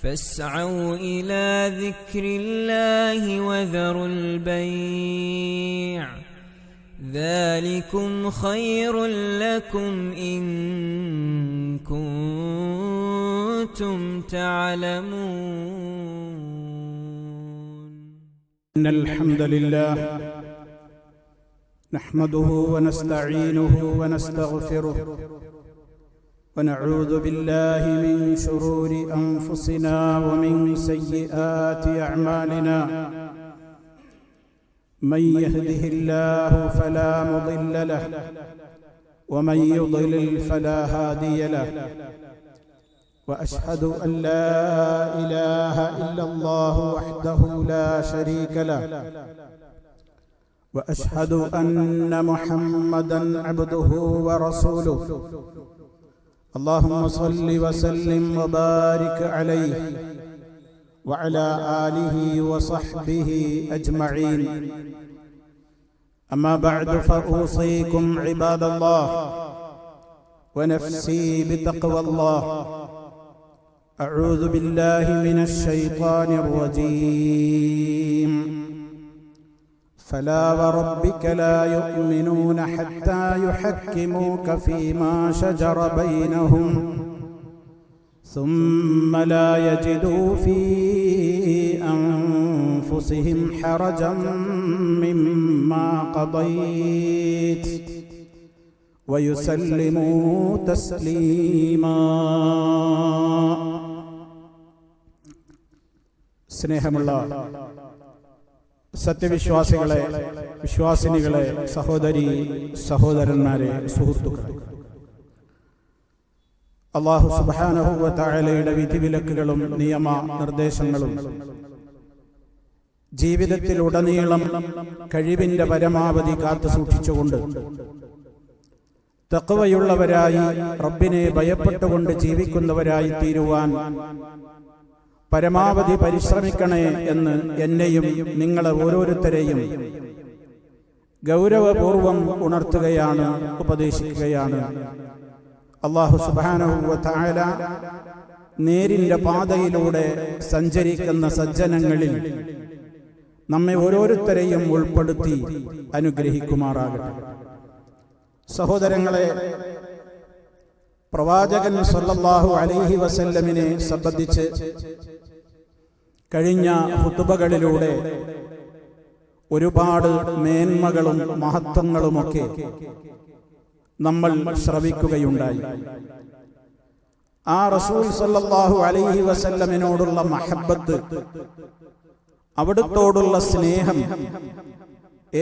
فاسعوا إلى ذكر الله وذروا البيع ذلكم خير لكم إن كنتم تعلمون. إن الحمد لله نحمده ونستعينه ونستغفره ونعوذ بالله من شرور أنفسنا ومن سيئات أعمالنا. من يهده الله فلا مضل له ومن يضلل فلا هادي له. وأشهد أن لا إله إلا الله وحده لا شريك له. وأشهد أن محمدًا عبده ورسوله. اللهم صل وسلم وبارك عليه وعلى آله وصحبه أجمعين. أما بعد فأوصيكم عباد الله ونفسي بتقوى الله. أعوذ بالله من الشيطان الرجيم. فلا وربك لا يؤمنون حتى يحكموك فيما شجر بينهم ثم لا يجدوا في أنفسهم حرجا مما قضيت ويسلموا تسليما. സ്നേഹമുള്ള സത്യവിശ്വാസികളെ, വിശ്വാസിനികളെ, സഹോദരി സഹോദരന്മാരെ, സുഹൃത്തുക്കളെ, അല്ലാഹു സുബ്ഹാനഹു വ തആലയുടെ വിധിവിലക്കുകളും നിയമ നിർദ്ദേശങ്ങളും ജീവിതത്തിലുടനീളം കഴിവിന്റെ പരമാവധി കാത്തു സൂക്ഷിച്ചുകൊണ്ട് തഖ്വയുള്ളവരായി റബ്ബിനെ ഭയപ്പെട്ടുകൊണ്ട് ജീവിക്കുന്നവരായി തീരുവാൻ പരമാവധി പരിശ്രമിക്കണേ എന്ന് എന്നെയും നിങ്ങളെ ഓരോരുത്തരെയും ഗൗരവപൂർവം ഉണർത്തുകയാണ്, ഉപദേശിക്കുകയാണ്. അല്ലാഹു സുബ്ഹാനഹു വ തആല നേരിന്റെ പാതയിലൂടെ സഞ്ചരിക്കുന്ന സജ്ജനങ്ങളിൽ നമ്മെ ഓരോരുത്തരെയും ഉൾപ്പെടുത്തി അനുഗ്രഹിക്കുമാറാകട്ടെ. സഹോദരങ്ങളെ, പ്രവാചകൻ സല്ലല്ലാഹു അലൈഹി വസല്ലമിനെ സംബന്ധിച്ച് കഴിഞ്ഞ ഖുതുബകളിലൂടെ ഒരുപാട് മേന്മകളും മഹത്വങ്ങളുമൊക്കെ നമ്മൾ ശ്രവിക്കുകയുണ്ടായി. ആ റസൂൽ സല്ലല്ലാഹു അലൈഹി വസല്ലമിനോടുള്ള മഹബ്ബത്ത്, അവിടുത്തോടുള്ള സ്നേഹം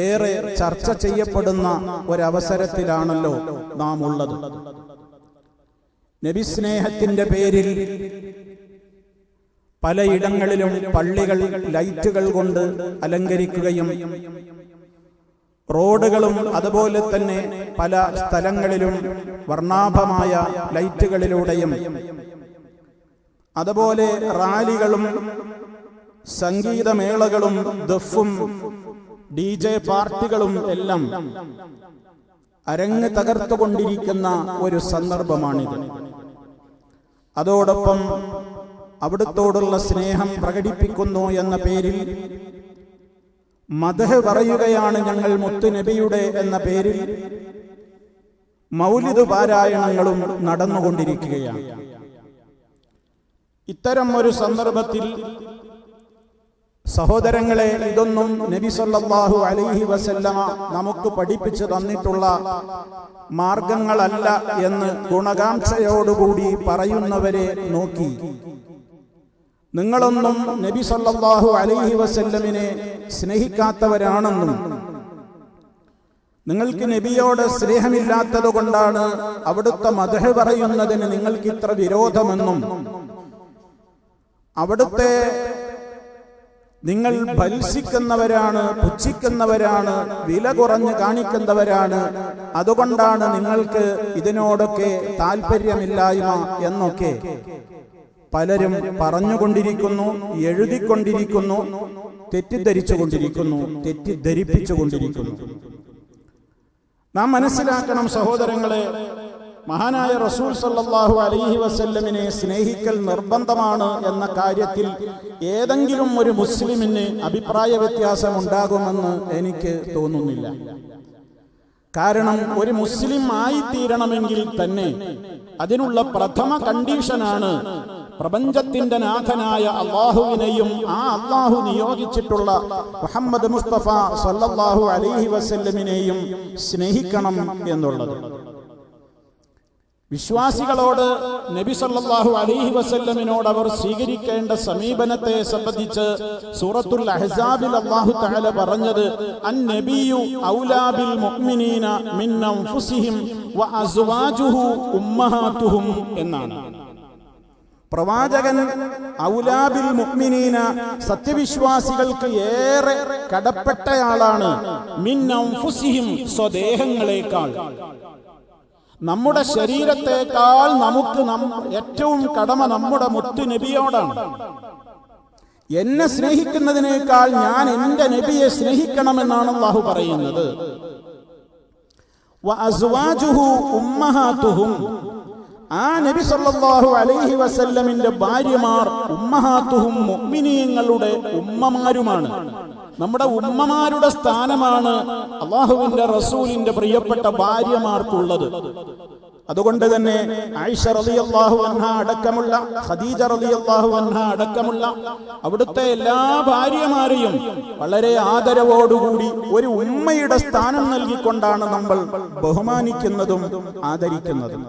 ഏറെ ചർച്ച ചെയ്യപ്പെടുന്ന ഒരവസരത്തിലാണല്ലോ നാം ഉള്ളത്. നബി സ്നേഹത്തിന്റെ പേരിൽ പലയിടങ്ങളിലും പള്ളികൾ ലൈറ്റുകൾ കൊണ്ട് അലങ്കരിക്കുകയും റോഡുകളും അതുപോലെ തന്നെ പല സ്ഥലങ്ങളിലും വർണ്ണാഭമായ ലൈറ്റുകളിലൂടെയും അതുപോലെ റാലികളും സംഗീതമേളകളും ദഫും DJ പാർട്ടികളും എല്ലാം അരങ്ങ് തകർത്തുകൊണ്ടിരിക്കുന്ന ഒരു സന്ദർഭമാണിത്. അതോടൊപ്പം അവിടുത്തോടുള്ള സ്നേഹം പ്രകടിപ്പിക്കുന്നു എന്ന പേരിൽ മദ്ഹ് പറയുകയാണ് ഞങ്ങൾ മുത്തുനബിയുടെ എന്ന പേരിൽ മൗലിദ് പാരായണങ്ങളും നടന്നുകൊണ്ടിരിക്കുകയാണ്. ഇത്തരം ഒരു സന്ദർഭത്തിൽ സഹോദരങ്ങളെ, ഇതൊന്നും നബി സല്ലല്ലാഹു അലൈഹി വസല്ലമ നമുക്ക് പഠിപ്പിച്ചു തന്നിട്ടുള്ള മാർഗങ്ങളല്ല എന്ന് ഗുണകാംക്ഷയോടുകൂടി പറയുന്നവരെ നോക്കി നിങ്ങളൊന്നും നബി സല്ലല്ലാഹു അലൈഹി വസല്ലമിനെ സ്നേഹിക്കാത്തവരാണെന്നും നിങ്ങൾക്ക് നബിയോട് സ്നേഹമില്ലാത്തത് കൊണ്ടാണ് അവിടുത്തെ മദ്ഹ് പറയുന്നതിന് നിങ്ങൾക്ക് ഇത്ര വിരോധമെന്നും അവിടുത്തെ നിങ്ങൾ ഭത്സിക്കുന്നവരാണ്, പുച്ഛിക്കുന്നവരാണ്, വില കുറഞ്ഞ് കാണിക്കുന്നവരാണ്, അതുകൊണ്ടാണ് നിങ്ങൾക്ക് ഇതിനോടൊക്കെ താല്പര്യമില്ലായ്മ എന്നൊക്കെ പലരും പറഞ്ഞുകൊണ്ടിരിക്കുന്നു, എഴുതിക്കൊണ്ടിരിക്കുന്നു, തെറ്റിദ്ധരിച്ചുകൊണ്ടിരിക്കുന്നു, തെറ്റിദ്ധരിപ്പിച്ചുകൊണ്ടിരിക്കുന്നു. നാം മനസ്സിലാക്കണം സഹോദരങ്ങളെ, മഹാനായ റസൂൽ സല്ലല്ലാഹു അലൈഹി വസല്ലമിനെ സ്നേഹിക്കൽ നിർബന്ധമാണ് എന്ന കാര്യത്തിൽ ഏതെങ്കിലും ഒരു മുസ്ലിമിന് അഭിപ്രായ വ്യത്യാസം ഉണ്ടാകുമെന്ന് എനിക്ക് തോന്നുന്നില്ല. കാരണം ഒരു മുസ്ലിം ആയിത്തീരണമെങ്കിൽ തന്നെ അതിനുള്ള പ്രഥമ കണ്ടീഷനാണ് പ്രപഞ്ചത്തിന്റെ നാഥനായ അള്ളാഹുവിനെയും ആ അള്ളാഹു നിയോഗിച്ചിട്ടുള്ള മുഹമ്മദ് മുസ്തഫ സല്ലല്ലാഹു അലൈഹി വസല്ലമിനെയും സ്നേഹിക്കണം എന്നുള്ളത്. വിശ്വാസികളോട് നബി സല്ലല്ലാഹു അലൈഹി വസല്ലമിനോട് അവർ സ്വീകരിക്കേണ്ട സമീപനത്തെ സംബന്ധിച്ച് സൂറത്തുൽ അഹ്സാബിൽ അല്ലാഹു തആല പറഞ്ഞത് അൻ-നബിയ്യു ഔലാ ബിൽ മുഅ്മിനീന മിൻ അൻഫുസിഹിം വ അസ്വാജുഹു ഉമ്മഹാതുഹും എന്നാണ്. പ്രവാചകൻ ഔലാ ബിൽ മുഅ്മിനീന സത്യവിശ്വാസികൾക്ക് ഏറെ കടപ്പെട്ടയാളാണ്, മിൻ അൻഫുസിഹിം സ്വദേഹങ്ങളെക്കാൾ, നമ്മുടെ ശരീരത്തെക്കാൾ നമുക്ക് ഏറ്റവും കടമ നമ്മുടെ മുത്തു നബിയോടാണ്. എന്നെ സ്നേഹിക്കുന്നതിനേക്കാൾ ഞാൻ എന്റെ നബിയെ സ്നേഹിക്കണമെന്നാണ് അല്ലാഹു പറയുന്നത്. വ അസ്വാജുഹു ഉമ്മഹാതുഹും, ആ നബി സല്ലല്ലാഹു അലൈഹി വസല്ലമിന്റെ ഭാര്യമാർ ഉമ്മഹാതുഹും മുഅ്മിനീങ്ങളുടെ ഉമ്മമാരുമാണ്. നമ്മുടെ ഉമ്മമാരുടെ സ്ഥാനമാണ് അല്ലാഹുവിന്റെ റസൂലിന്റെ പ്രിയപ്പെട്ട ഭാര്യമാർക്കുള്ളത്. അതുകൊണ്ട് തന്നെ ആയിഷ റളിയല്ലാഹു അൻഹ അടക്കമുള്ള, ഖദീജ റളിയല്ലാഹു അൻഹ അടക്കമുള്ള അവിടുത്തെ എല്ലാ ഭാര്യമാരെയും വളരെ ആദരവോടുകൂടി ഒരു ഉമ്മയുടെ സ്ഥാനം നൽകിക്കൊണ്ടാണ് നമ്മൾ ബഹുമാനിക്കുന്നതും ആദരിക്കുന്നതും.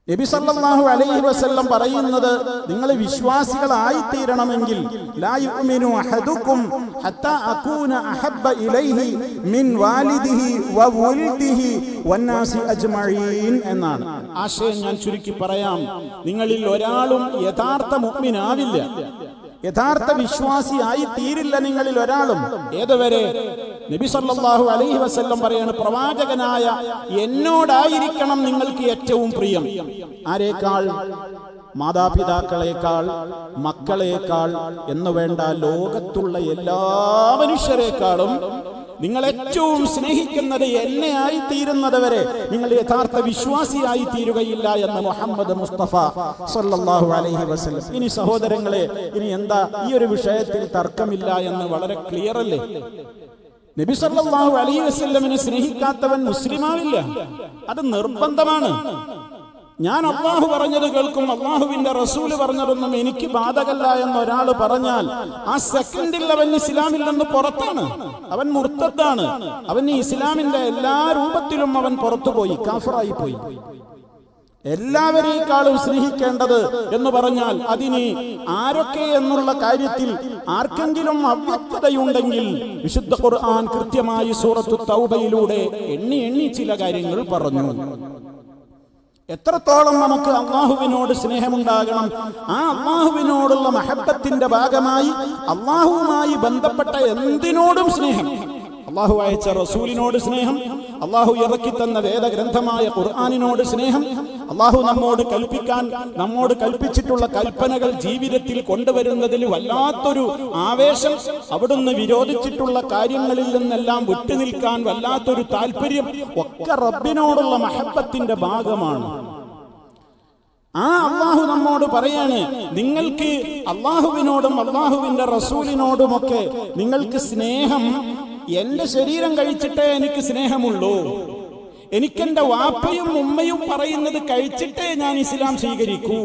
നബി സല്ലല്ലാഹു അലൈഹി വസല്ലം പറയുന്നത്, നിങ്ങൾ വിശ്വാസികളായിത്തീരണമെങ്കിൽ ലാ യുഅ്മിനു അഹദുക്കും ഹത്താ അകൂന അഹബ്ബ ഇലൈഹി മിൻ വാലിദിഹി വ വൽദിഹി വന്നാസി അജ്മഈൻ എന്നാണ്. ആശയം ഞാൻ ചുരുക്കി പറയാം. നിങ്ങളിൽ ഒരാളും യഥാർത്ഥ മുഅ്മിനാവില്ല, യഥാർത്ഥ വിശ്വാസിയായി തീരില്ല നിങ്ങളിൽ ഒരാളും. ഏതുവരെ? നബി സല്ലല്ലാഹു അലൈഹി വസല്ലം പറയാണ്, പ്രവാചകനായ എന്നോടായിരിക്കണം നിങ്ങൾക്ക് ഏറ്റവും പ്രിയം. ആരേക്കാൾ? മാതാപിതാക്കളെക്കാൾ, മക്കളെക്കാൾ എന്ന് വേണ്ട, ലോകത്തുള്ള എല്ലാ മനുഷ്യരെക്കാളും നിങ്ങൾ ഏറ്റവും സ്നേഹിക്കുന്നത് എന്നെ ആയിത്തീരുന്നത് വരെ നിങ്ങൾ യഥാർത്ഥ വിശ്വാസിയായി തീരുകയില്ല എന്ന് മുഹമ്മദ് മുസ്തഫ സല്ലല്ലാഹു അലൈഹി വസല്ലം. ഇനി സഹോദരങ്ങളെ, ഇനി എന്താ ഈ ഒരു വിഷയത്തിൽ തർക്കമില്ല എന്ന് വളരെ ക്ലിയർ അല്ലേ? നബി സല്ലല്ലാഹു അലൈഹി വസല്ലമിനെ സ്നേഹിക്കാത്തവൻ മുസ്ലിമാവില്ല, അത് നിർബന്ധമാണ്. ഞാൻ അള്ളാഹു പറഞ്ഞത് കേൾക്കും, അള്ളാഹുവിന്റെ റസൂല് പറഞ്ഞതൊന്നും എനിക്ക് ബാധകല്ല എന്ന് ഒരാൾ പറഞ്ഞാൽ ആ സെക്കൻഡിൽ അവൻ ഇസ്ലാമിൽ നിന്ന് പുറത്താണ്, അവൻ മുർത്തദ്ദാണ്, അവൻ ഈ ഇസ്ലാമിന്റെ എല്ലാ രൂപത്തിലും അവൻ പുറത്തുപോയി, കാഫിറായി പോയി. എല്ലാവരേക്കാളും സ്നേഹിക്കേണ്ടത് എന്ന് പറഞ്ഞാൽ അതിന് ആരൊക്കെ എന്നുള്ള കാര്യത്തിൽ ആർക്കെങ്കിലും അവ്യക്തതയുണ്ടെങ്കിൽ വിശുദ്ധ ഖുർആൻ കൃത്യമായി സൂറത്തു തൗബയിലൂടെ എണ്ണി ചില കാര്യങ്ങൾ പറഞ്ഞു. എത്രത്തോളം നമുക്ക് അള്ളാഹുവിനോട് സ്നേഹമുണ്ടാകണം, ആ അള്ളാഹുവിനോടുള്ള മഹബ്ബത്തിന്റെ ഭാഗമായി അള്ളാഹുവുമായി ബന്ധപ്പെട്ട എന്തിനോടും സ്നേഹം, അള്ളാഹു അയച്ച റസൂലിനോട് സ്നേഹം, അള്ളാഹു ഇറക്കിത്തന്ന വേദഗ്രന്ഥമായ ഖുർആനിനോട് സ്നേഹം, അള്ളാഹു നമ്മോട് കൽപ്പിച്ചിട്ടുള്ള കൽപ്പനകൾ ജീവിതത്തിൽ കൊണ്ടുവരുന്നതിൽ വല്ലാത്തൊരു ആവേശം, അവിടുന്ന് വിരോധിച്ചിട്ടുള്ള കാര്യങ്ങളിൽ നിന്നെല്ലാം വിട്ടുനിൽക്കാൻ വല്ലാത്തൊരു താല്പര്യം ഒക്കെ റബ്ബിനോടുള്ള മഹബ്ബത്തിന്റെ ഭാഗമാണ്. ആ അള്ളാഹു നമ്മോട് പറയാണ്, നിങ്ങൾക്ക് അള്ളാഹുവിനോടും അള്ളാഹുവിന്റെ റസൂലിനോടുമൊക്കെ നിങ്ങൾക്ക് സ്നേഹം എന്റെ ശരീരം കഴിച്ചിട്ടേ എനിക്ക് സ്നേഹമുള്ളൂ, എനിക്കെന്റെ വാപ്പയും ഉമ്മയും പറയുന്നത് കഴിച്ചിട്ടേ ഞാൻ ഇസ്ലാം സ്വീകരിക്കൂ,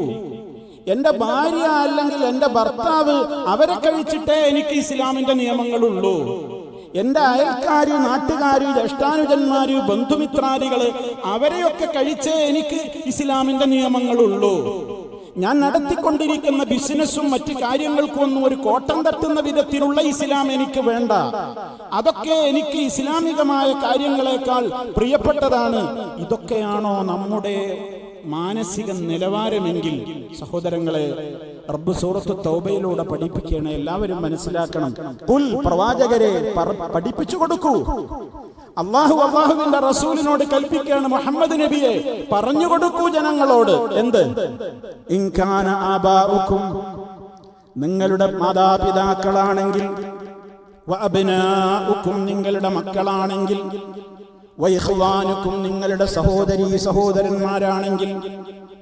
എന്റെ ഭാര്യ അല്ലെങ്കിൽ എന്റെ ഭർത്താവ് അവരെ കഴിച്ചിട്ടേ എനിക്ക് ഇസ്ലാമിന്റെ നിയമങ്ങളുള്ളൂ, എന്റെ അയൽക്കാര്, നാട്ടുകാര്, ജ്യേഷ്ഠാനുജന്മാര്, ബന്ധുമിത്രാദികള് അവരെയൊക്കെ കഴിച്ചേ എനിക്ക് ഇസ്ലാമിന്റെ നിയമങ്ങളുള്ളൂ, ഞാൻ നടത്തിക്കൊണ്ടിരിക്കുന്ന ബിസിനസ്സും മറ്റു കാര്യങ്ങൾക്കും ഒന്നും ഒരു കോട്ടം തട്ടുന്ന വിധത്തിലുള്ള ഇസ്ലാം എനിക്ക് വേണ്ട, അതൊക്കെ എനിക്ക് ഇസ്ലാമികമായ കാര്യങ്ങളെക്കാൾ പ്രിയപ്പെട്ടതാണ്. ഇതൊക്കെയാണോ നമ്മുടെ മാനസിക നിലവാരമെങ്കിൽ സഹോദരങ്ങളെ, റബ്ബ് സൂറത്ത് തൗബയിലൂടെ പഠിപ്പിക്കുകയാണ്. എല്ലാവരും മനസ്സിലാക്കണം. ഖുൽ, പ്രവാചകരെ പഠിപ്പിച്ചു കൊടുക്കൂ. അള്ളാഹുവിന്റെ റസൂലിനോട് കൽപ്പിക്കുകയാണ്, മുഹമ്മദ് നബിയെ പറഞ്ഞു കൊടുക്കൂ ജനങ്ങളോട്. എന്ത്? ഇൻ കാന ആബാഉക്കും, നിങ്ങളുടെ മാതാപിതാക്കളാണെങ്കിൽ, വ അബ്നാഉക്കും, നിങ്ങളുടെ മക്കളാണെങ്കിൽ, വഇഖ്വാനുക്കും നിങ്ങളുടെ സഹോദരീ സഹോദരന്മാരാണെങ്കിൽ,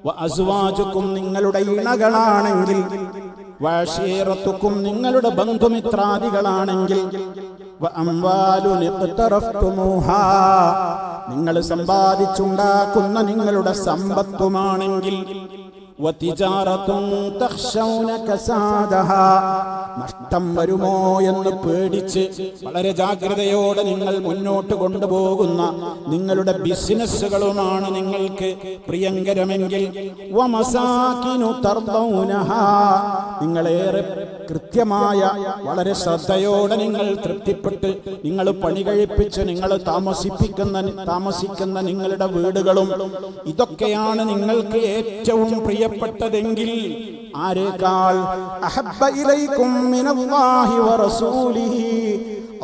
വഅസ്വാജുക്കും നിങ്ങളുടെ ഇണകളാണെങ്കിൽ, വഅശീറത്തുക്കും നിങ്ങളുടെ ബന്ധുമിത്രാദികളാണെങ്കിൽ, വഅംവാലുൻ ഇഖ്തറഫ്തുമൂഹാ നിങ്ങൾ സമ്പാദിച്ചുണ്ടാക്കുന്ന നിങ്ങളുടെ സമ്പത്തുമാണെങ്കിൽ, വതിജാറത്തുൻ തഖ്ശൗന കസാദഹാ നഷ്ടം വരുമോ എന്ന് പേടിച്ച് വളരെ ജാഗ്രതയോടെ നിങ്ങൾ മുന്നോട്ട് കൊണ്ടുപോകുന്ന നിങ്ങളുടെ ബിസിനസ്സുകളുമാണ് നിങ്ങൾക്ക് പ്രിയങ്കരമെങ്കിൽ, വമസാകിനു തർദൗനഹാ നിങ്ങളേറെ കൃത്യമായ വളരെ ശ്രദ്ധയോടെ നിങ്ങൾ തൃപ്തിപ്പെട്ട് നിങ്ങൾ പണി കഴിപ്പിച്ച് നിങ്ങൾ താമസിക്കുന്ന നിങ്ങളുടെ വീടുകളും ഇതൊക്കെയാണ് നിങ്ങൾക്ക് ഏറ്റവും പ്രിയപ്പെട്ടതെങ്കിൽ, ആരേക്കാൾ അഹബ്ബ ഇലൈക്കും മിനല്ലാഹി വറസൂലിഹി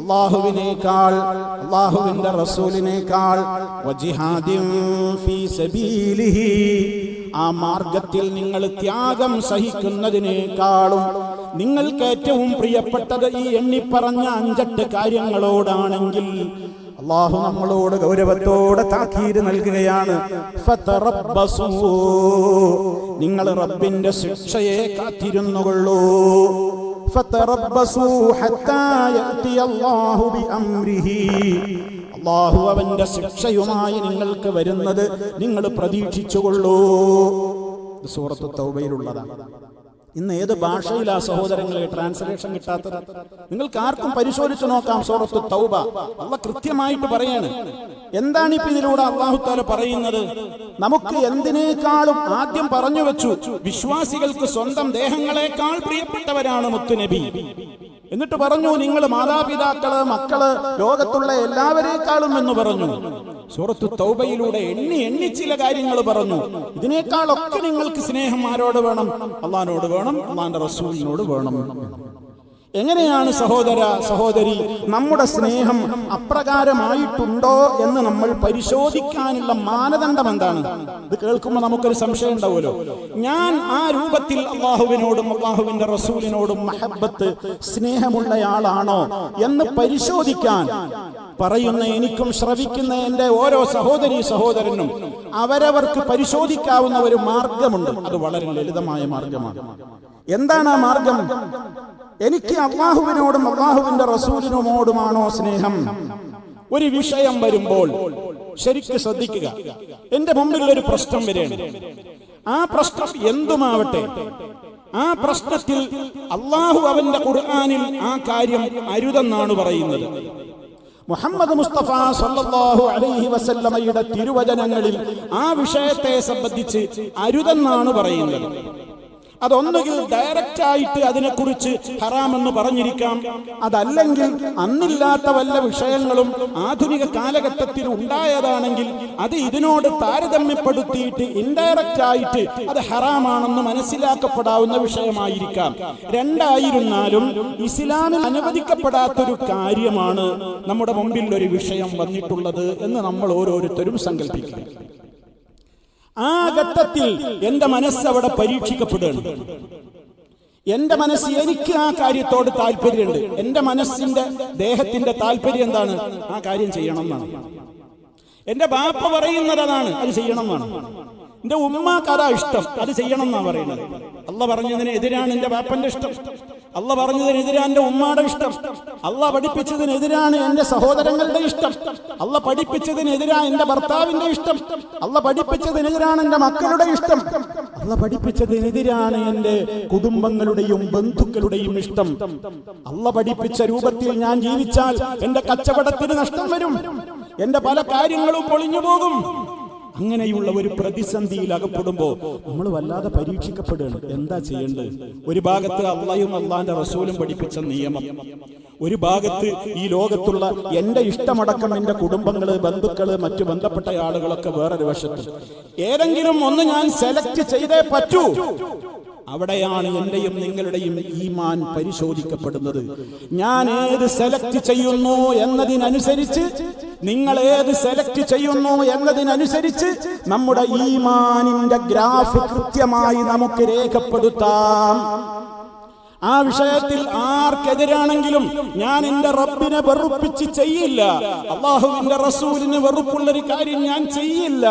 അല്ലാഹുവിനേക്കാൾ അല്ലാഹുവിന്റെ റസൂലിനേക്കാൾ വജിഹാദിൻ ഫീ സബീലിഹി ആ മാർഗത്തിൽ നിങ്ങൾ ത്യാഗം സഹിക്കുന്നതിനേക്കാളും നിങ്ങൾക്ക് ഏറ്റവും പ്രിയപ്പെട്ടത് ഈ എണ്ണിപ്പറഞ്ഞ 5 കാര്യങ്ങളോടാണെങ്കിൽ, അല്ലാഹു നമ്മളോട് ഗൗരവത്തോടെ താക്കീത് നൽകുകയാണ്. ഫതറബ്ബസൂ നിങ്ങൾ റബ്ബിന്റെ ശിക്ഷയെ കാത്തിരുന്നുകൊള്ളൂ. ഫതറബ്ബസൂ ഹത്താ യഅതി അല്ലാഹു ബിഅംരിഹി അല്ലാഹു അവന്റെ ശിക്ഷയുമായി നിങ്ങൾക്ക് വരുന്നത് നിങ്ങൾ പ്രതീക്ഷിച്ചുകൊള്ളൂ. സൂറത്ത് തൗബയിലുള്ളതാണ്. ഇന്ന് ഏത് ഭാഷയിലാ സഹോദരങ്ങളെ ട്രാൻസ്ലേഷൻ കിട്ടാത്തത്? നിങ്ങൾക്ക് ആർക്കും പരിശോധിച്ചു നോക്കാം. സൂറത്ത് തൗബ അല്ലാഹ് കൃത്യമായിട്ട് പറയാണ്. എന്താണ് ഇപ്പൊ ഇതിലൂടെ അല്ലാഹു തആല പറയുന്നത്? നമുക്ക് എന്തിനേക്കാളും ആദ്യം പറഞ്ഞു വെച്ചു, വിശ്വാസികൾക്ക് സ്വന്തം ദേഹങ്ങളെക്കാൾ പ്രിയപ്പെട്ടവരാണ് മുത്തുനബി. എന്നിട്ട് പറഞ്ഞു, നിങ്ങൾ മാതാപിതാക്കള്, മക്കള്, ലോകത്തുള്ള എല്ലാവരേക്കാളും എന്ന് പറഞ്ഞു. സൂറത്തു തൗബയിലൂടെ എണ്ണി ചില കാര്യങ്ങൾ പറഞ്ഞു. ഇതിനേക്കാളൊക്കെ നിങ്ങൾക്ക് സ്നേഹം ആരോട് വേണം? അള്ളാഹിനോട് വേണം, അള്ളാഹിന്റെ റസൂലിനോട് വേണം. എങ്ങനെയാണ് സഹോദര സഹോദരി നമ്മുടെ സ്നേഹം അപ്രകാരമായിട്ടുണ്ടോ എന്ന് നമ്മൾ പരിശോധിക്കാനുള്ള മാനദണ്ഡം എന്താണ്? ഇത് കേൾക്കുമ്പോൾ നമുക്കൊരു സംശയം ഉണ്ടാവുമല്ലോ. ഞാൻ ആ രൂപത്തിൽ അള്ളാഹുവിനോടും അള്ളാഹുവിന്റെ റസൂലിനോടും മഹബ്ബത്ത് സ്നേഹമുള്ളയാളാണോ എന്ന് പരിശോധിക്കാൻ പറയുന്ന എനിക്കും ശ്രവിക്കുന്ന എന്റെ ഓരോ സഹോദരീ സഹോദരനും അവരവർക്ക് പരിശോധിക്കാവുന്ന ഒരു മാർഗമുണ്ട്. അത് വളരെ ലളിതമായ മാർഗമാണ്. എന്താണ് ആ മാർഗം? എനിക്ക് അള്ളാഹുവിനോടും അള്ളാഹുവിന്റെ റസൂലിനോടുമാണോ സ്നേഹം? ഒരു വിഷയം വരുമ്പോൾ ശരിക്ക് ശ്രദ്ധിക്കുക. എന്റെ മുമ്പിൽ ഒരു പ്രശ്നം വരെയാണ്. ആ പ്രശ്നം എന്തുമാവട്ടെ, ആ പ്രശ്നത്തിൽ അള്ളാഹു അവന്റെ ഖുർആനിൽ ആ കാര്യം അരുതെന്നാണ് പറയുന്നത്. മുഹമ്മദ് മുസ്തഫ സല്ലല്ലാഹു അലൈഹി വസല്ലമയുടെ തിരുവചനങ്ങളിൽ ആ വിഷയത്തെ സംബന്ധിച്ച് അരുതെന്നാണ് പറയുന്നത്. അതൊന്നുകിൽ ഡയറക്റ്റ് ആയിട്ട് അതിനെക്കുറിച്ച് ഹറാമെന്ന് പറഞ്ഞിരിക്കാം, അതല്ലെങ്കിൽ അന്നില്ലാത്ത വല്ല വിഷയങ്ങളും ആധുനിക കാലഘട്ടത്തിൽ ഉണ്ടായതാണെങ്കിൽ അത് ഇതിനോട് താരതമ്യപ്പെടുത്തിയിട്ട് ഇൻഡയറക്റ്റ് ആയിട്ട് അത് ഹറാമാണെന്ന് മനസ്സിലാക്കപ്പെടാവുന്ന വിഷയമായിരിക്കാം. രണ്ടായിരുന്നാലും ഇസ്ലാമിൽ അനുവദിക്കപ്പെടാത്തൊരു കാര്യമാണ് നമ്മുടെ മുമ്പിൽ ഒരു വിഷയം വന്നിട്ടുള്ളത് എന്ന് നമ്മൾ ഓരോരുത്തരും സങ്കല്പിക്കുക. ആ ഘട്ടത്തിൽ എന്റെ മനസ്സ് അവിടെ പരീക്ഷിക്കപ്പെടുകയാണ്. എന്റെ മനസ്സ്, എനിക്ക് ആ കാര്യത്തോട് താല്പര്യമുണ്ട്. എന്റെ മനസ്സിന്റെ ദേഹത്തിന്റെ താല്പര്യം എന്താണ്? ആ കാര്യം ചെയ്യണം എന്നാണ്. എന്റെ ബാപ്പ പറയുന്നത് അതാണ്, അത് ചെയ്യണം എന്നാണ്. എന്റെ ഉമ്മാക്ക് അതാ ഇഷ്ടം, അത് ചെയ്യണം എന്നാ പറയുന്നത്. അള്ള പറഞ്ഞതിന് എതിരാണ് എന്റെ ബാപ്പന്റെ ഇഷ്ടം. അള്ള പറഞ്ഞതിനെതിരാണ് എന്റെ ഉമ്മാടെ ഇഷ്ടം. അള്ള പഠിപ്പിച്ചതിനെതിരാണ് എന്റെ സഹോദരങ്ങളുടെ ഇഷ്ടം. അള്ള പഠിപ്പിച്ചതിനെതിരാണ് എന്റെ ഭർത്താവിന്റെ ഇഷ്ടം. അള്ള പഠിപ്പിച്ചതിനെതിരാണ് എന്റെ മക്കളുടെ ഇഷ്ടം. അള്ള പഠിപ്പിച്ചതിനെതിരാണ് എന്റെ കുടുംബങ്ങളുടെയും ബന്ധുക്കളുടെയും ഇഷ്ടം. അള്ള പഠിപ്പിച്ച രൂപത്തിൽ ഞാൻ ജീവിച്ചാൽ എന്റെ കച്ചവടത്തിന് നഷ്ടം വരും, എന്റെ പല കാര്യങ്ങളും പൊളിഞ്ഞു പോകും. അങ്ങനെയുള്ള ഒരു പ്രതിസന്ധിയിൽ അകപ്പെടുമ്പോ നമ്മൾ വല്ലാതെ പരീക്ഷിക്കപ്പെടുകയാണ്. എന്താ ചെയ്യേണ്ടത്? ഒരു ഭാഗത്ത് അള്ളാഹും അള്ളാഹിന്റെ റസൂലും പഠിപ്പിച്ച നിയമം, ഒരു ഭാഗത്ത് ഈ ലോകത്തുള്ള എന്റെ ഇഷ്ടമടക്കം എന്റെ കുടുംബങ്ങള്, ബന്ധുക്കള്, മറ്റു ബന്ധപ്പെട്ട ആളുകളൊക്കെ വേറൊരു വശത്ത്. ഏതെങ്കിലും ഒന്ന് ഞാൻ സെലക്ട് ചെയ്തേ പറ്റൂ. അവിടെയാണ് എന്റെയും നിങ്ങളുടെയും ഈമാൻ പരിശോധിക്കപ്പെടുന്നത്. ഞാൻ ഏത് സെലക്ട് ചെയ്യുന്നു എന്നതിനനുസരിച്ച്, നിങ്ങൾ ഏത് സെലക്ട് ചെയ്യുന്നു എന്നതിനനുസരിച്ച് നമ്മുടെ ഈമാനിന്റെ ഗ്രാഫ് കൃത്യമായി നമുക്ക് രേഖപ്പെടുത്താം. ആ വിഷയത്തിൽ ആർക്കെതിരാണെങ്കിലും ഞാൻ എന്റെ റബ്ബിനെ വെറുപ്പിച്ച് ചെയ്യില്ല, അള്ളാഹുവിന്റെ റസൂലിന് വെറുപ്പുള്ളൊരു കാര്യം ഞാൻ ചെയ്യില്ല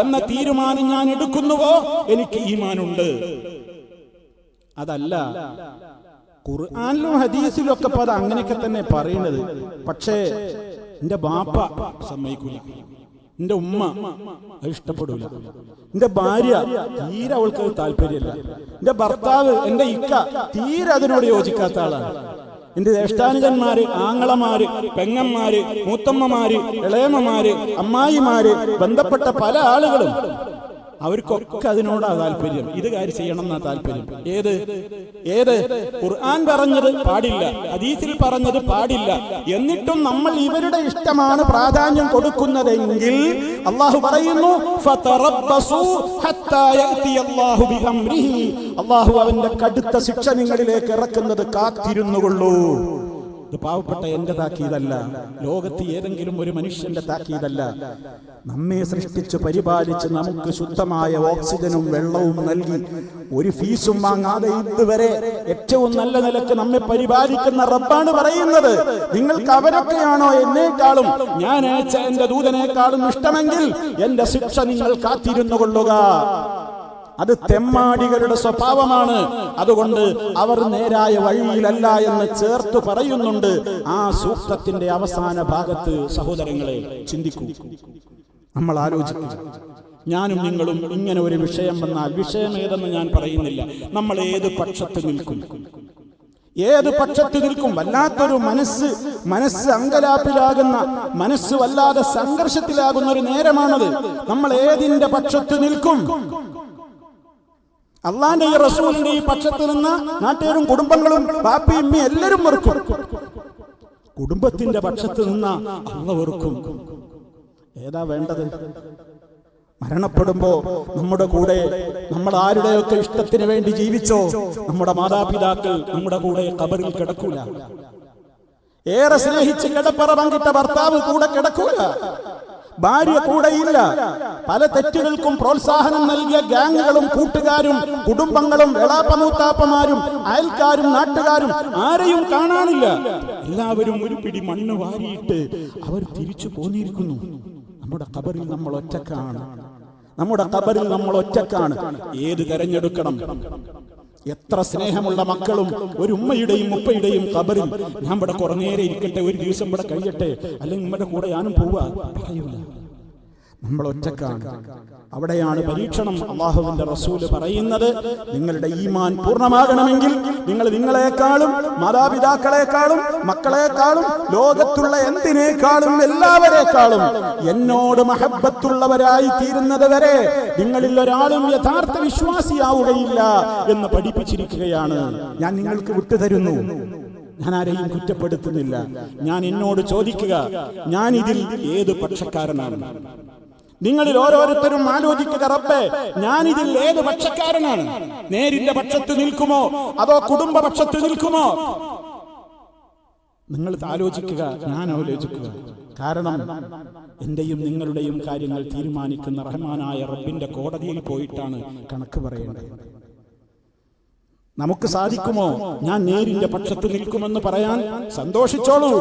എന്ന തീരുമാനം ഞാൻ എടുക്കുന്നുവോ എനിക്ക് ഈമാനുണ്ട്. അതല്ല ഖുർആനിലും ഹദീസിലും ഒക്കെ അത് അങ്ങനെയൊക്കെ തന്നെ പറയുന്നത്. പക്ഷേ എന്റെ ബാപ്പ സമ്മതിക്കൂല, എന്റെ ഉമ്മ അത് ഇഷ്ടപ്പെടൂല, എന്റെ ഭാര്യ തീരെ അവൾക്ക് താല്പര്യമില്ല, എന്റെ ഭർത്താവ് എന്റെ ഇക്ക തീരെ അതിനോട് യോജിക്കാത്ത ആളാണ്, എന്റെ ജ്യേഷ്ഠാനുജന്മാര്, ആങ്ങളമാര്, പെങ്ങന്മാര്, മൂത്തമ്മമാര്, ഇളയമ്മമാര്, അമ്മായിമാര്, ബന്ധപ്പെട്ട പല ആളുകളും അവർക്കൊക്കെ അതിനോടാ താല്പര്യം. ഇത് കാര്യം ചെയ്യണം എന്നാ താല്പര്യം. ഏത് ഖുർആൻ പറഞ്ഞത് പാടില്ല, ഹദീസിൽ പറഞ്ഞത് പാടില്ല, എന്നിട്ടും നമ്മൾ ഇവരുടെ ഇഷ്ടമാണ് പ്രാധാന്യം കൊടുക്കുന്നതെങ്കിൽ അള്ളാഹു പറയുന്നു ഫതറബ്ബസു ഹത്താ യഅതി അല്ലാഹു ബിഅംരിഹി, അള്ളാഹു അവന്റെ കടുത്ത ശിക്ഷ നിങ്ങളിലേക്ക് ഇറക്കുന്നത് കാത്തിരുന്നുകൊള്ളൂ. ഇത് പാവപ്പെട്ട എന്റെ താക്കീതല്ല, ലോകത്ത് ഏതെങ്കിലും ഒരു മനുഷ്യന്റെ താക്കീതല്ല. നമ്മെ സൃഷ്ടിച്ച് പരിപാലിച്ച് നമുക്ക് ശുദ്ധമായ ഓക്സിജനും വെള്ളവും നൽകി ഒരു ഫീസും വാങ്ങാതെ ഇതുവരെ ഏറ്റവും നല്ല നിലക്ക് നമ്മെ പരിപാലിക്കുന്ന റബ്ബാണ് പറയുന്നത്. നിങ്ങൾക്ക് അവരൊക്കെയാണോ എന്നേക്കാളും ഞാൻ അയച്ച എന്റെ ദൂതനേക്കാളും ഇഷ്ടമെങ്കിൽ എന്റെ ശിക്ഷ നിങ്ങൾ കാത്തിരുന്നു കൊള്ളുക. അത് തെമ്മാടികളുടെ സ്വഭാവമാണ്. അതുകൊണ്ട് അവർ നേരായ വഴിയിലല്ല എന്ന് ചേർത്ത് പറയുന്നുണ്ട് ആ സൂക്തത്തിന്റെ അവസാന ഭാഗത്ത്. സഹോദരങ്ങളെ, ചിന്തിക്കൂ, നമ്മൾ ആലോചിക്കുക. ഞാനും നിങ്ങളും ഇങ്ങനെ ഒരു വിഷയം വന്നാൽ, വിഷയം ഏതെന്ന് ഞാൻ പറയുന്നില്ല, നമ്മൾ ഏത് പക്ഷത്ത് നിൽക്കും? ഏത് പക്ഷത്ത് നിൽക്കും? വല്ലാത്തൊരു മനസ്സ് അങ്കലാപ്പിലാകുന്ന, മനസ്സ് വല്ലാതെ സംഘർഷത്തിലാകുന്ന ഒരു നേരമാണത്. നമ്മൾ ഏതിന്റെ പക്ഷത്ത് നിൽക്കും? അള്ളാന്റെ ഈ റസൂലിന്റെ ഈ പക്ഷത്ത് നിന്ന് നാട്ടുകാരും കുടുംബങ്ങളും ബാപ്പിയും എല്ലാവരും വെറുക്കും. കുടുംബത്തിന്റെ പക്ഷത്ത് നിന്ന് അള്ള വെറുക്കും. ഏതാ വേണ്ടത്? മരണപ്പെടുമ്പോ നമ്മുടെ കൂടെ നമ്മൾ ആരുടെയൊക്കെ ഇഷ്ടത്തിന് വേണ്ടി ജീവിച്ചോ നമ്മുടെ മാതാപിതാക്കൾ നമ്മുടെ കൂടെ ഖബറിൽ കിടക്കൂല. ഏറെ സ്നേഹിച്ച് കിടപ്പറ പങ്കിട്ട ഭർത്താവ് കൂടെ കിടക്കൂല, ഭാര്യ കൂടെയില്ല. പല തെറ്റുകൾക്കും പ്രോത്സാഹനം നൽകിയ ഗ്യാങ്ങുകളും കൂട്ടുകാരും കുടുംബങ്ങളും എളാപ്പമൂത്താപ്പമാരും അയൽക്കാരും നാട്ടുകാരും ആരെയും കാണാനില്ല. എല്ലാവരും ഒരു പിടി മണ്ണ് വാരിയിട്ട് അവർ തിരിച്ചു പോന്നിരിക്കുന്നു. നമ്മുടെ ഖബറിൽ നമ്മൾ ഒറ്റക്കാണ്, നമ്മുടെ ഖബറിൽ നമ്മൾ ഒറ്റക്കാണ്. ഏത് തെരഞ്ഞെടുക്കണം? എത്ര സ്നേഹമുള്ള മക്കളും ഒരു ഉമ്മയുടെയും ഉപ്പയുടെയും ഖബറിൽ ഞാൻ ഇവിടെ കുറെ നേരം ഇരിക്കട്ടെ, ഒരു ദിവസം ഇവിടെ കഴിയട്ടെ, അല്ലെങ്കിൽ ഉമ്മയുടെ കൂടെ ഞാനും പോവാ പറയൂല. നമ്മൾ ഒറ്റക്കാണ്. അവിടെയാണ് പരീക്ഷണം. അല്ലാഹുവിന്റെ റസൂല് പറയുന്നത്, നിങ്ങളുടെ ഈമാൻ പൂർണ്ണമാകണമെങ്കിൽ നിങ്ങൾ നിങ്ങളെക്കാളും മാതാപിതാക്കളെക്കാളും മക്കളെക്കാളും ലോകത്തുള്ള എന്തിനേക്കാളും എല്ലാവരെക്കാളും എന്നോട് മഹബ്ബത്തുള്ളവരായി തീരുന്നത് വരെ നിങ്ങളിൽ ഒരാളും യഥാർത്ഥ വിശ്വാസിയാവുകയില്ല എന്ന് പഠിപ്പിച്ചിരിക്കുകയാണ്. ഞാൻ നിങ്ങൾക്ക് വിട്ടുതരുന്നു, ഞാൻ ആരെയും കുറ്റപ്പെടുത്തുന്നില്ല. ഞാൻ എന്നോട് ചോദിക്കുക, ഞാൻ ഇതിൽ ഏത് പക്ഷക്കാരനാണ്? നിങ്ങളിൽ ഓരോരുത്തരും ആലോചിക്കുക, റബ്ബേ ഞാൻ ഇതിൽ ഏത് പക്ഷക്കാരനാണ്? നേരിന്റെ പക്ഷത്ത് നിൽക്കുമോ അതോ കുടുംബ പക്ഷത്ത് നിൽക്കുമോ? നിങ്ങൾ ആലോചിക്കുക, ഞാൻ ആലോചിക്കുക. കാരണം എന്റെയും നിങ്ങളുടെയും കാര്യങ്ങൾ തീരുമാനിക്കുന്ന റഹ്മാനായ റബ്ബിന്റെ കോടതിയിൽ പോയിട്ടാണ് കണക്ക് പറയേണ്ടത്. നമുക്ക് സാധിക്കുമോ ഞാൻ നേരിന്റെ പക്ഷത്ത് നിൽക്കുമെന്ന് പറയാൻ? സന്തോഷിച്ചോളൂ,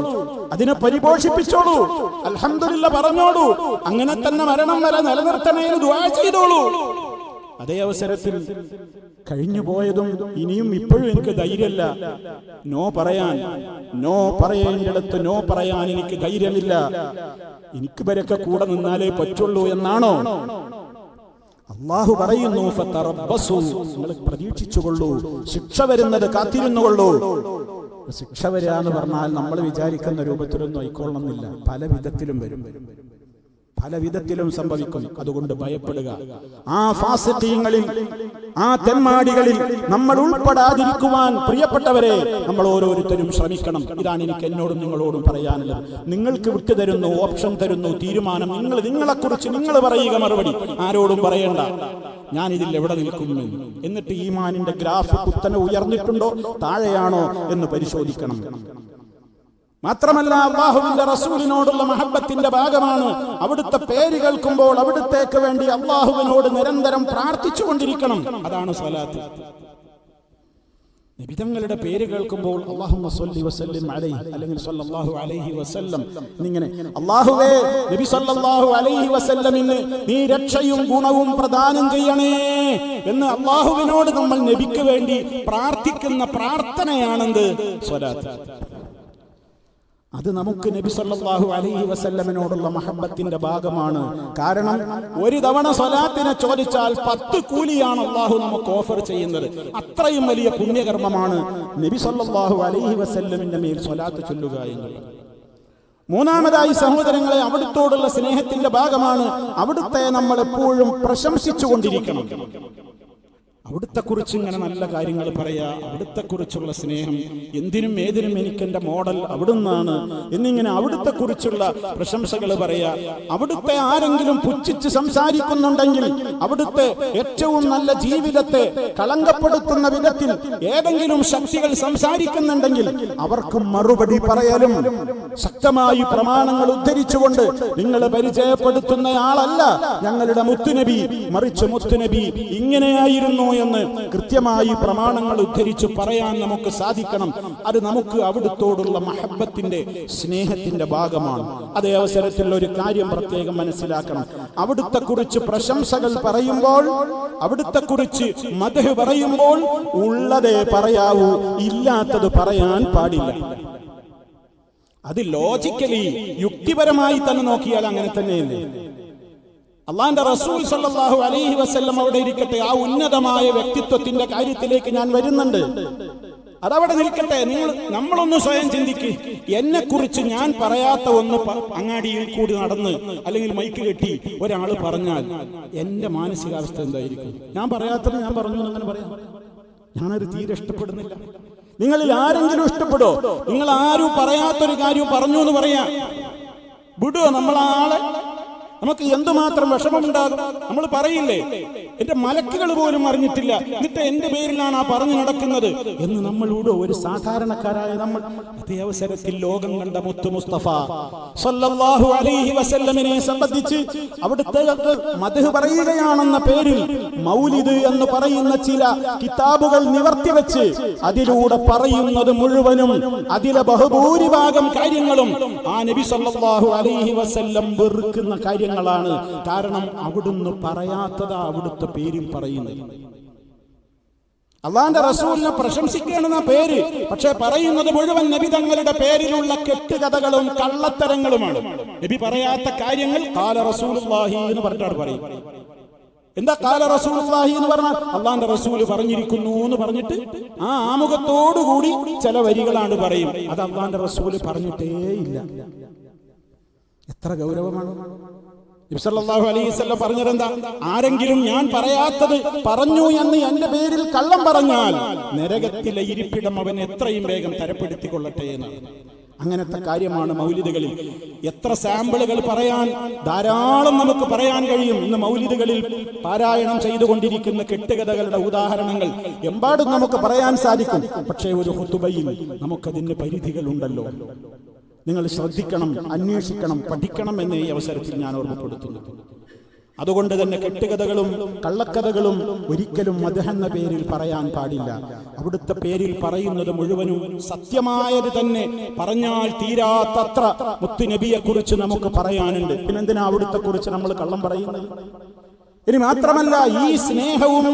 അതിനെ പരിപോഷിപ്പിച്ചോളൂ, അൽഹംദുലില്ലാ പറഞ്ഞോളൂ. അങ്ങനെ തന്നെ മരണം വരെ നിലനിർത്തണേ ദുആ ചെയ്തോളൂ. അതേ അവസരത്തിൽ കഴിഞ്ഞു പോയതും ഇനിയും ഇപ്പോഴും എനിക്ക് ധൈര്യമില്ല നോ പറയാൻ, നോ പറയേണ്ടിടത്ത് നോ പറയാൻ എനിക്ക് ധൈര്യമില്ല, എനിക്ക് ഇവരൊക്കെ കൂടെ നിന്നാലേ പറ്റുള്ളൂ എന്നാണോ? അല്ലാഹു പറയുന്നു, ഫതറബ്ബസു, നിങ്ങൾ പ്രതീക്ഷിച്ചുകൊള്ളൂ, ശിക്ഷ വരുന്നത് കാത്തിരുന്നുകൊള്ളൂ. ശിക്ഷ വരിക എന്ന് പറഞ്ഞാൽ നമ്മൾ വിചാരിക്കുന്ന രൂപത്തിലൊന്നും ആയിക്കൊള്ളണമെന്നില്ല. പല വിധത്തിലും വരും, പല വിധത്തിലും സംഭവിക്കും. അതുകൊണ്ട് ഭയപ്പെടുക. ആ ഫാസിഖീങ്ങളിൽ, ആ തെമ്മാടികളിൽ നമ്മൾ ഉൾപ്പെടാതിരിക്കുവാൻ പ്രിയപ്പെട്ടവരെ നമ്മൾ ഓരോരുത്തരും ശ്രമിക്കണം. ഇതാണ് എനിക്ക് എന്നോടും നിങ്ങളോടും പറയാനുള്ളത്. നിങ്ങൾക്ക് വിട്ടുതരുന്നു, ഓപ്ഷൻ തരുന്നു, തീരുമാനം നിങ്ങളെക്കുറിച്ച് നിങ്ങൾ പറയുക, മറുപടി ആരോടും പറയേണ്ട. ഞാൻ ഇതിൽ എവിടെ നിൽക്കുന്നു? എന്നിട്ട് ഈമാനിന്റെ ഗ്രാഫ് കുത്തനെ ഉയർന്നിട്ടുണ്ടോ താഴെയാണോ എന്ന് പരിശോധിക്കണം. മാത്രമല്ല, അല്ലാഹുവിന്റെ റസൂലിനോടുള്ള മഹബ്ബത്തിന്റെ ഭാഗമാണ്. അവിടുത്തെ പേര് കേൾക്കുമ്പോൾ അവിടുത്തേക്ക് വേണ്ടി അല്ലാഹുവിനോട് നിരന്തരം പ്രാർത്ഥിച്ചുകൊണ്ടിരിക്കണം. അതാണ് സ്വലാത്ത്. നബിതങ്ങളുടെ പേര് കേൾക്കുമ്പോൾ അല്ലാഹുമ്മ സ്വല്ലി വസല്ലിം അലൈഹി അല്ലെങ്കിൽ സ്വല്ലല്ലാഹു അലൈഹി വസല്ലം എന്നിങ്ങനെ, അല്ലാഹുവേ നബി സ്വല്ലല്ലാഹു അലൈഹി വസല്ലമിന് നീ രക്ഷയും ഗുണവും പ്രദാനം ചെയ്യണേ എന്ന് അല്ലാഹുവിനോട് നമ്മൾ നബിക്ക് വേണ്ടി പ്രാർത്ഥിക്കുന്ന പ്രാർത്ഥനയാണെന്ത്? സ്വലാത്ത്. അത് നമുക്ക് നബി സല്ലല്ലാഹു അലൈഹി വസല്ലമിനോടുള്ള മഹബത്തിന്റെ ഭാഗമാണ്. കാരണം ഒരു തവണ സ്വലാത്തിനെ ചോദിച്ചാൽ 10 കൂലിയാണ് അല്ലാഹു നമുക്ക് ഓഫർ ചെയ്യുന്നത്. അത്രയും വലിയ പുണ്യകർമ്മമാണ് നബി സല്ലല്ലാഹു അലൈഹി വസല്ലമിന്റെ മേൽ സ്വലാത്ത് ചൊല്ലുക എന്നുള്ളത്. മൂന്നാമതായി സഹോദരങ്ങളെ, അവിടുത്തോടുള്ള സ്നേഹത്തിന്റെ ഭാഗമാണ് അവിടുത്തെ നമ്മൾ എപ്പോഴും പ്രശംസിച്ചുകൊണ്ടിരിക്കണം. അവിടുത്തെ കുറിച്ച് ഇങ്ങനെ നല്ല കാര്യങ്ങൾ പറയാ, അവിടുത്തെ കുറിച്ചുള്ള സ്നേഹം, എന്തിനും ഏതിനും എനിക്ക് എന്റെ മോഡൽ അവിടുന്നാണ് എന്നിങ്ങനെ അവിടുത്തെ കുറിച്ചുള്ള പ്രശംസകൾ പറയാ. അവിടുത്തെ ആരെങ്കിലും പുച്ഛിച്ച് സംസാരിക്കുന്നുണ്ടെങ്കിൽ, അവിടുത്തെ ഏറ്റവും നല്ല ജീവിതത്തെ കളങ്കപ്പെടുത്തുന്ന വിധത്തിൽ ഏതെങ്കിലും ശക്തികൾ സംസാരിക്കുന്നുണ്ടെങ്കിൽ അവർക്ക് മറുപടി പറയലും ശക്തമായി പ്രമാണങ്ങൾ ഉദ്ധരിച്ചുകൊണ്ട് നിങ്ങൾ പരിചയപ്പെടുത്തുന്നയാളല്ല ഞങ്ങളുടെ മുത്തുനബി, മറിച്ച് മുത്തുനബി ഇങ്ങനെയായിരുന്നു എന്ന് കൃത്യമായി പ്രമാണങ്ങൾ ഉദ്ധരിച്ചു പറയാൻ നമുക്ക് സാധിക്കണം. അത് നമുക്ക് അവിടുത്തോടുള്ള മഹബത്തിന്റെ സ്നേഹത്തിന്റെ ഭാഗമാണ്. അതേ അവസരത്തിൽ ഒരു കാര്യം പ്രത്യേകം മനസ്സിലാക്കണം. അവിടുത്തെ കുറിച്ച് പ്രശംസകൾ പറയുമ്പോൾ, അവിടുത്തെ കുറിച്ച് മദ്ഹ് പറയുമ്പോൾ ഉള്ളതേ പറയാവൂ, ഇല്ലാത്തത് പറയാൻ പാടില്ല. അത് ലോജിക്കലി യുക്തിപരമായി തന്നെ നോക്കിയാൽ അങ്ങനെ തന്നെയല്ലേ? അള്ളാന്റെ റസൂൽ സല്ലല്ലാഹു അലൈഹി വസല്ലം അവിടെ ഇരിക്കട്ടെ, ആ ഉന്നതമായ വ്യക്തിത്വത്തിന്റെ കാര്യത്തിലേക്ക് ഞാൻ വരുന്നുണ്ട്. അതവിടെ നിൽക്കട്ടെ. നമ്മളൊന്ന് സ്വയം ചിന്തിക്ക്. എന്നെ കുറിച്ച് ഞാൻ പറയാത്ത ഒന്ന് അങ്ങാടിയിൽ കൂടി നടന്ന് അല്ലെങ്കിൽ മൈക്ക് കെട്ടി ഒരാൾ പറഞ്ഞാൽ എന്റെ മാനസികാവസ്ഥ എന്തായിരിക്കും? ഞാൻ പറയാത്തത് ഞാൻ പറഞ്ഞു അങ്ങനെ പറയാം. ഞാനത് തീരെ ഇഷ്ടപ്പെടുന്നില്ല. നിങ്ങളിൽ ആരെങ്കിലും ഇഷ്ടപ്പെടോ? നിങ്ങൾ ആരും പറയാത്തൊരു കാര്യം പറഞ്ഞു എന്ന് പറയാ വിടുവോ? നമ്മളാളെ നമുക്ക് എന്തുമാത്രം വിഷമമുണ്ടാകും. നമ്മൾ പറയില്ലേ, എന്റെ മലക്കുകൾ പോലും അറിഞ്ഞിട്ടില്ല, എന്നിട്ട് എന്റെ പേരിലാണ് ആ പറഞ്ഞു നടക്കുന്നത് എന്ന് നമ്മൾ ഇവിടെ ഒരു സാധാരണക്കാരായ നമ്മൾ. അതേ അവസരത്തിൽ ലോകം കണ്ട മുത്തു മുസ്തഫ സല്ലല്ലാഹു അലൈഹി വസല്ലമിനെ സംബന്ധിച്ച് അവിടുത്തെ മദ്ഹ് പറയുകയാണെന്ന പേരിൽ മൗലിദ് എന്ന് പറയുന്ന ചില കിതാബുകൾ നിവർത്തിവെച്ച് അതിലൂടെ പറയുന്നത് മുഴുവനും, അതിലെ ബഹുഭൂരിഭാഗം കാര്യങ്ങളും ആ നബി സല്ലല്ലാഹു അലൈഹി വസല്ലം വെറുക്കുന്ന കാര്യങ്ങളാണ്. കാരണം അവിടുന്ന് പറയാത്തതാ അവിടുത്തെ പേരിൽ പറയുന്നത്. അള്ളാന്റെ റസൂലിനെ പ്രശംസിക്കണമെന്ന പേര്, പക്ഷെ പറയുന്നത് മുഴുവൻ നബി തങ്ങളുടെ പേരിലുള്ള കെട്ടുകഥകളും കള്ളത്തരങ്ങളുമാണ്. നബി പറയാത്ത കാര്യങ്ങൾ ഖാല റസൂലുള്ളാഹി എന്ന് പറഞ്ഞിട്ടാണ് പറയും. എന്താ ഖാല റസൂലുള്ളാഹി എന്ന് പറഞ്ഞാൽ? അള്ളാന്റെ റസൂല് പറഞ്ഞിരിക്കുന്നു എന്ന് പറഞ്ഞിട്ട് ആ ആമുഖത്തോടുകൂടി ചില വരികളാണ് പറയും. അത് അള്ളാന്റെ റസൂല് പറഞ്ഞിട്ടേ ഇല്ല. എത്ര ഗൗരവമാണ്! നബി സല്ലല്ലാഹു അലൈഹി വസല്ലം പറഞ്ഞതെന്താ? ആരെങ്കിലും ഞാൻ പറയാത്തത് പറഞ്ഞു എന്ന് എന്റെ പേരിൽ കള്ളം പറഞ്ഞാൽ നരകത്തിലെ ഇരിപ്പിടം അവൻ എത്രയും വേഗം തരപ്പെടുത്തിക്കൊള്ളട്ടെ എന്നാണ്. അങ്ങനത്തെ കാര്യമാണ് മൗലിദുകളിൽ. എത്ര സാമ്പിളുകൾ പറയാൻ, ധാരാളം നമുക്ക് പറയാൻ കഴിയും. ഇന്ന് മൗലിദുകളിൽ പാരായണം ചെയ്തുകൊണ്ടിരിക്കുന്ന കെട്ടുകഥകളുടെ ഉദാഹരണങ്ങൾ എമ്പാടും നമുക്ക് പറയാൻ സാധിക്കും. പക്ഷേ ഒരു ഖുതുബയിൽ നമുക്കതിന് പരിധികളുണ്ടല്ലോ. നിങ്ങൾ ശ്രദ്ധിക്കണം, അന്വേഷിക്കണം, പഠിക്കണം എന്ന ഈ അവസരത്തിൽ ഞാൻ ഓർമ്മപ്പെടുത്തുന്നു. അതുകൊണ്ട് തന്നെ കെട്ടുകഥകളും കള്ളക്കഥകളും ഒരിക്കലും മദ്ഹ് എന്ന പേരിൽ പറയാൻ പാടില്ല. അവിടുത്തെ പേരിൽ പറയുന്നത് മുഴുവനും സത്യമായത് തന്നെ, പറഞ്ഞാൽ തീരാത്തത്ര മുത്തുനബിയെ കുറിച്ച് നമുക്ക് പറയാനുണ്ട്. പിന്നെന്തിനാ അവിടുത്തെ കുറിച്ച് നമ്മൾ കള്ളം പറയുന്നത്? ഇനി മാത്രമല്ല, ഈ സ്നേഹവും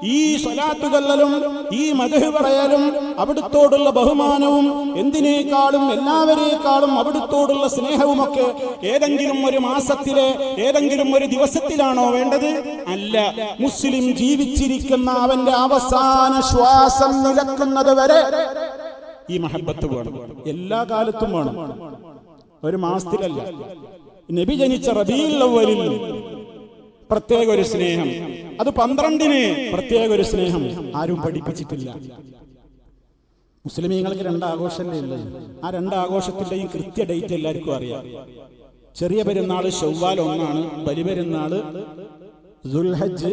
ഈ സ്വലാത്തുകല്ലലും ഈ മദ്ഹ് പറയലും അവിടുത്തോടുള്ള ബഹുമാനവും എന്തിനേക്കാളും എല്ലാവരേക്കാളും അവിടുത്തോടുള്ള സ്നേഹവുമൊക്കെ ഏതെങ്കിലും ഒരു മാസത്തിലെ ഏതെങ്കിലും ഒരു ദിവസത്തിലാണോ വേണ്ടത്? അല്ല. മുസ്ലിം ജീവിച്ചിരിക്കുന്ന അവന്റെ അവസാന ശ്വാസം നിലക്കുന്നത് വരെ ഈ മഹബത്ത് വേണം. എല്ലാ കാലത്തും വേണം, ഒരു മാസത്തിലല്ല. നബി ജനിച്ച റബീഉൽ അവ്വലിൽ പ്രത്യേക ഒരു സ്നേഹം, അത് 12-ന് പ്രത്യേക ഒരു സ്നേഹം ആരും പഠിപ്പിച്ചിട്ടില്ല. മുസ്ലിമീങ്ങൾക്ക് 2 ആഘോഷമല്ലേ ഉള്ളത്. ആ 2 ആഘോഷത്തിന്റെയും കൃത്യ ഡേറ്റ് എല്ലാവർക്കും അറിയാം. ചെറിയ പെരുന്നാള് ശവ്വാൽ 1, ബലിപെരുന്നാള് ദുൽഹിജ്ജ്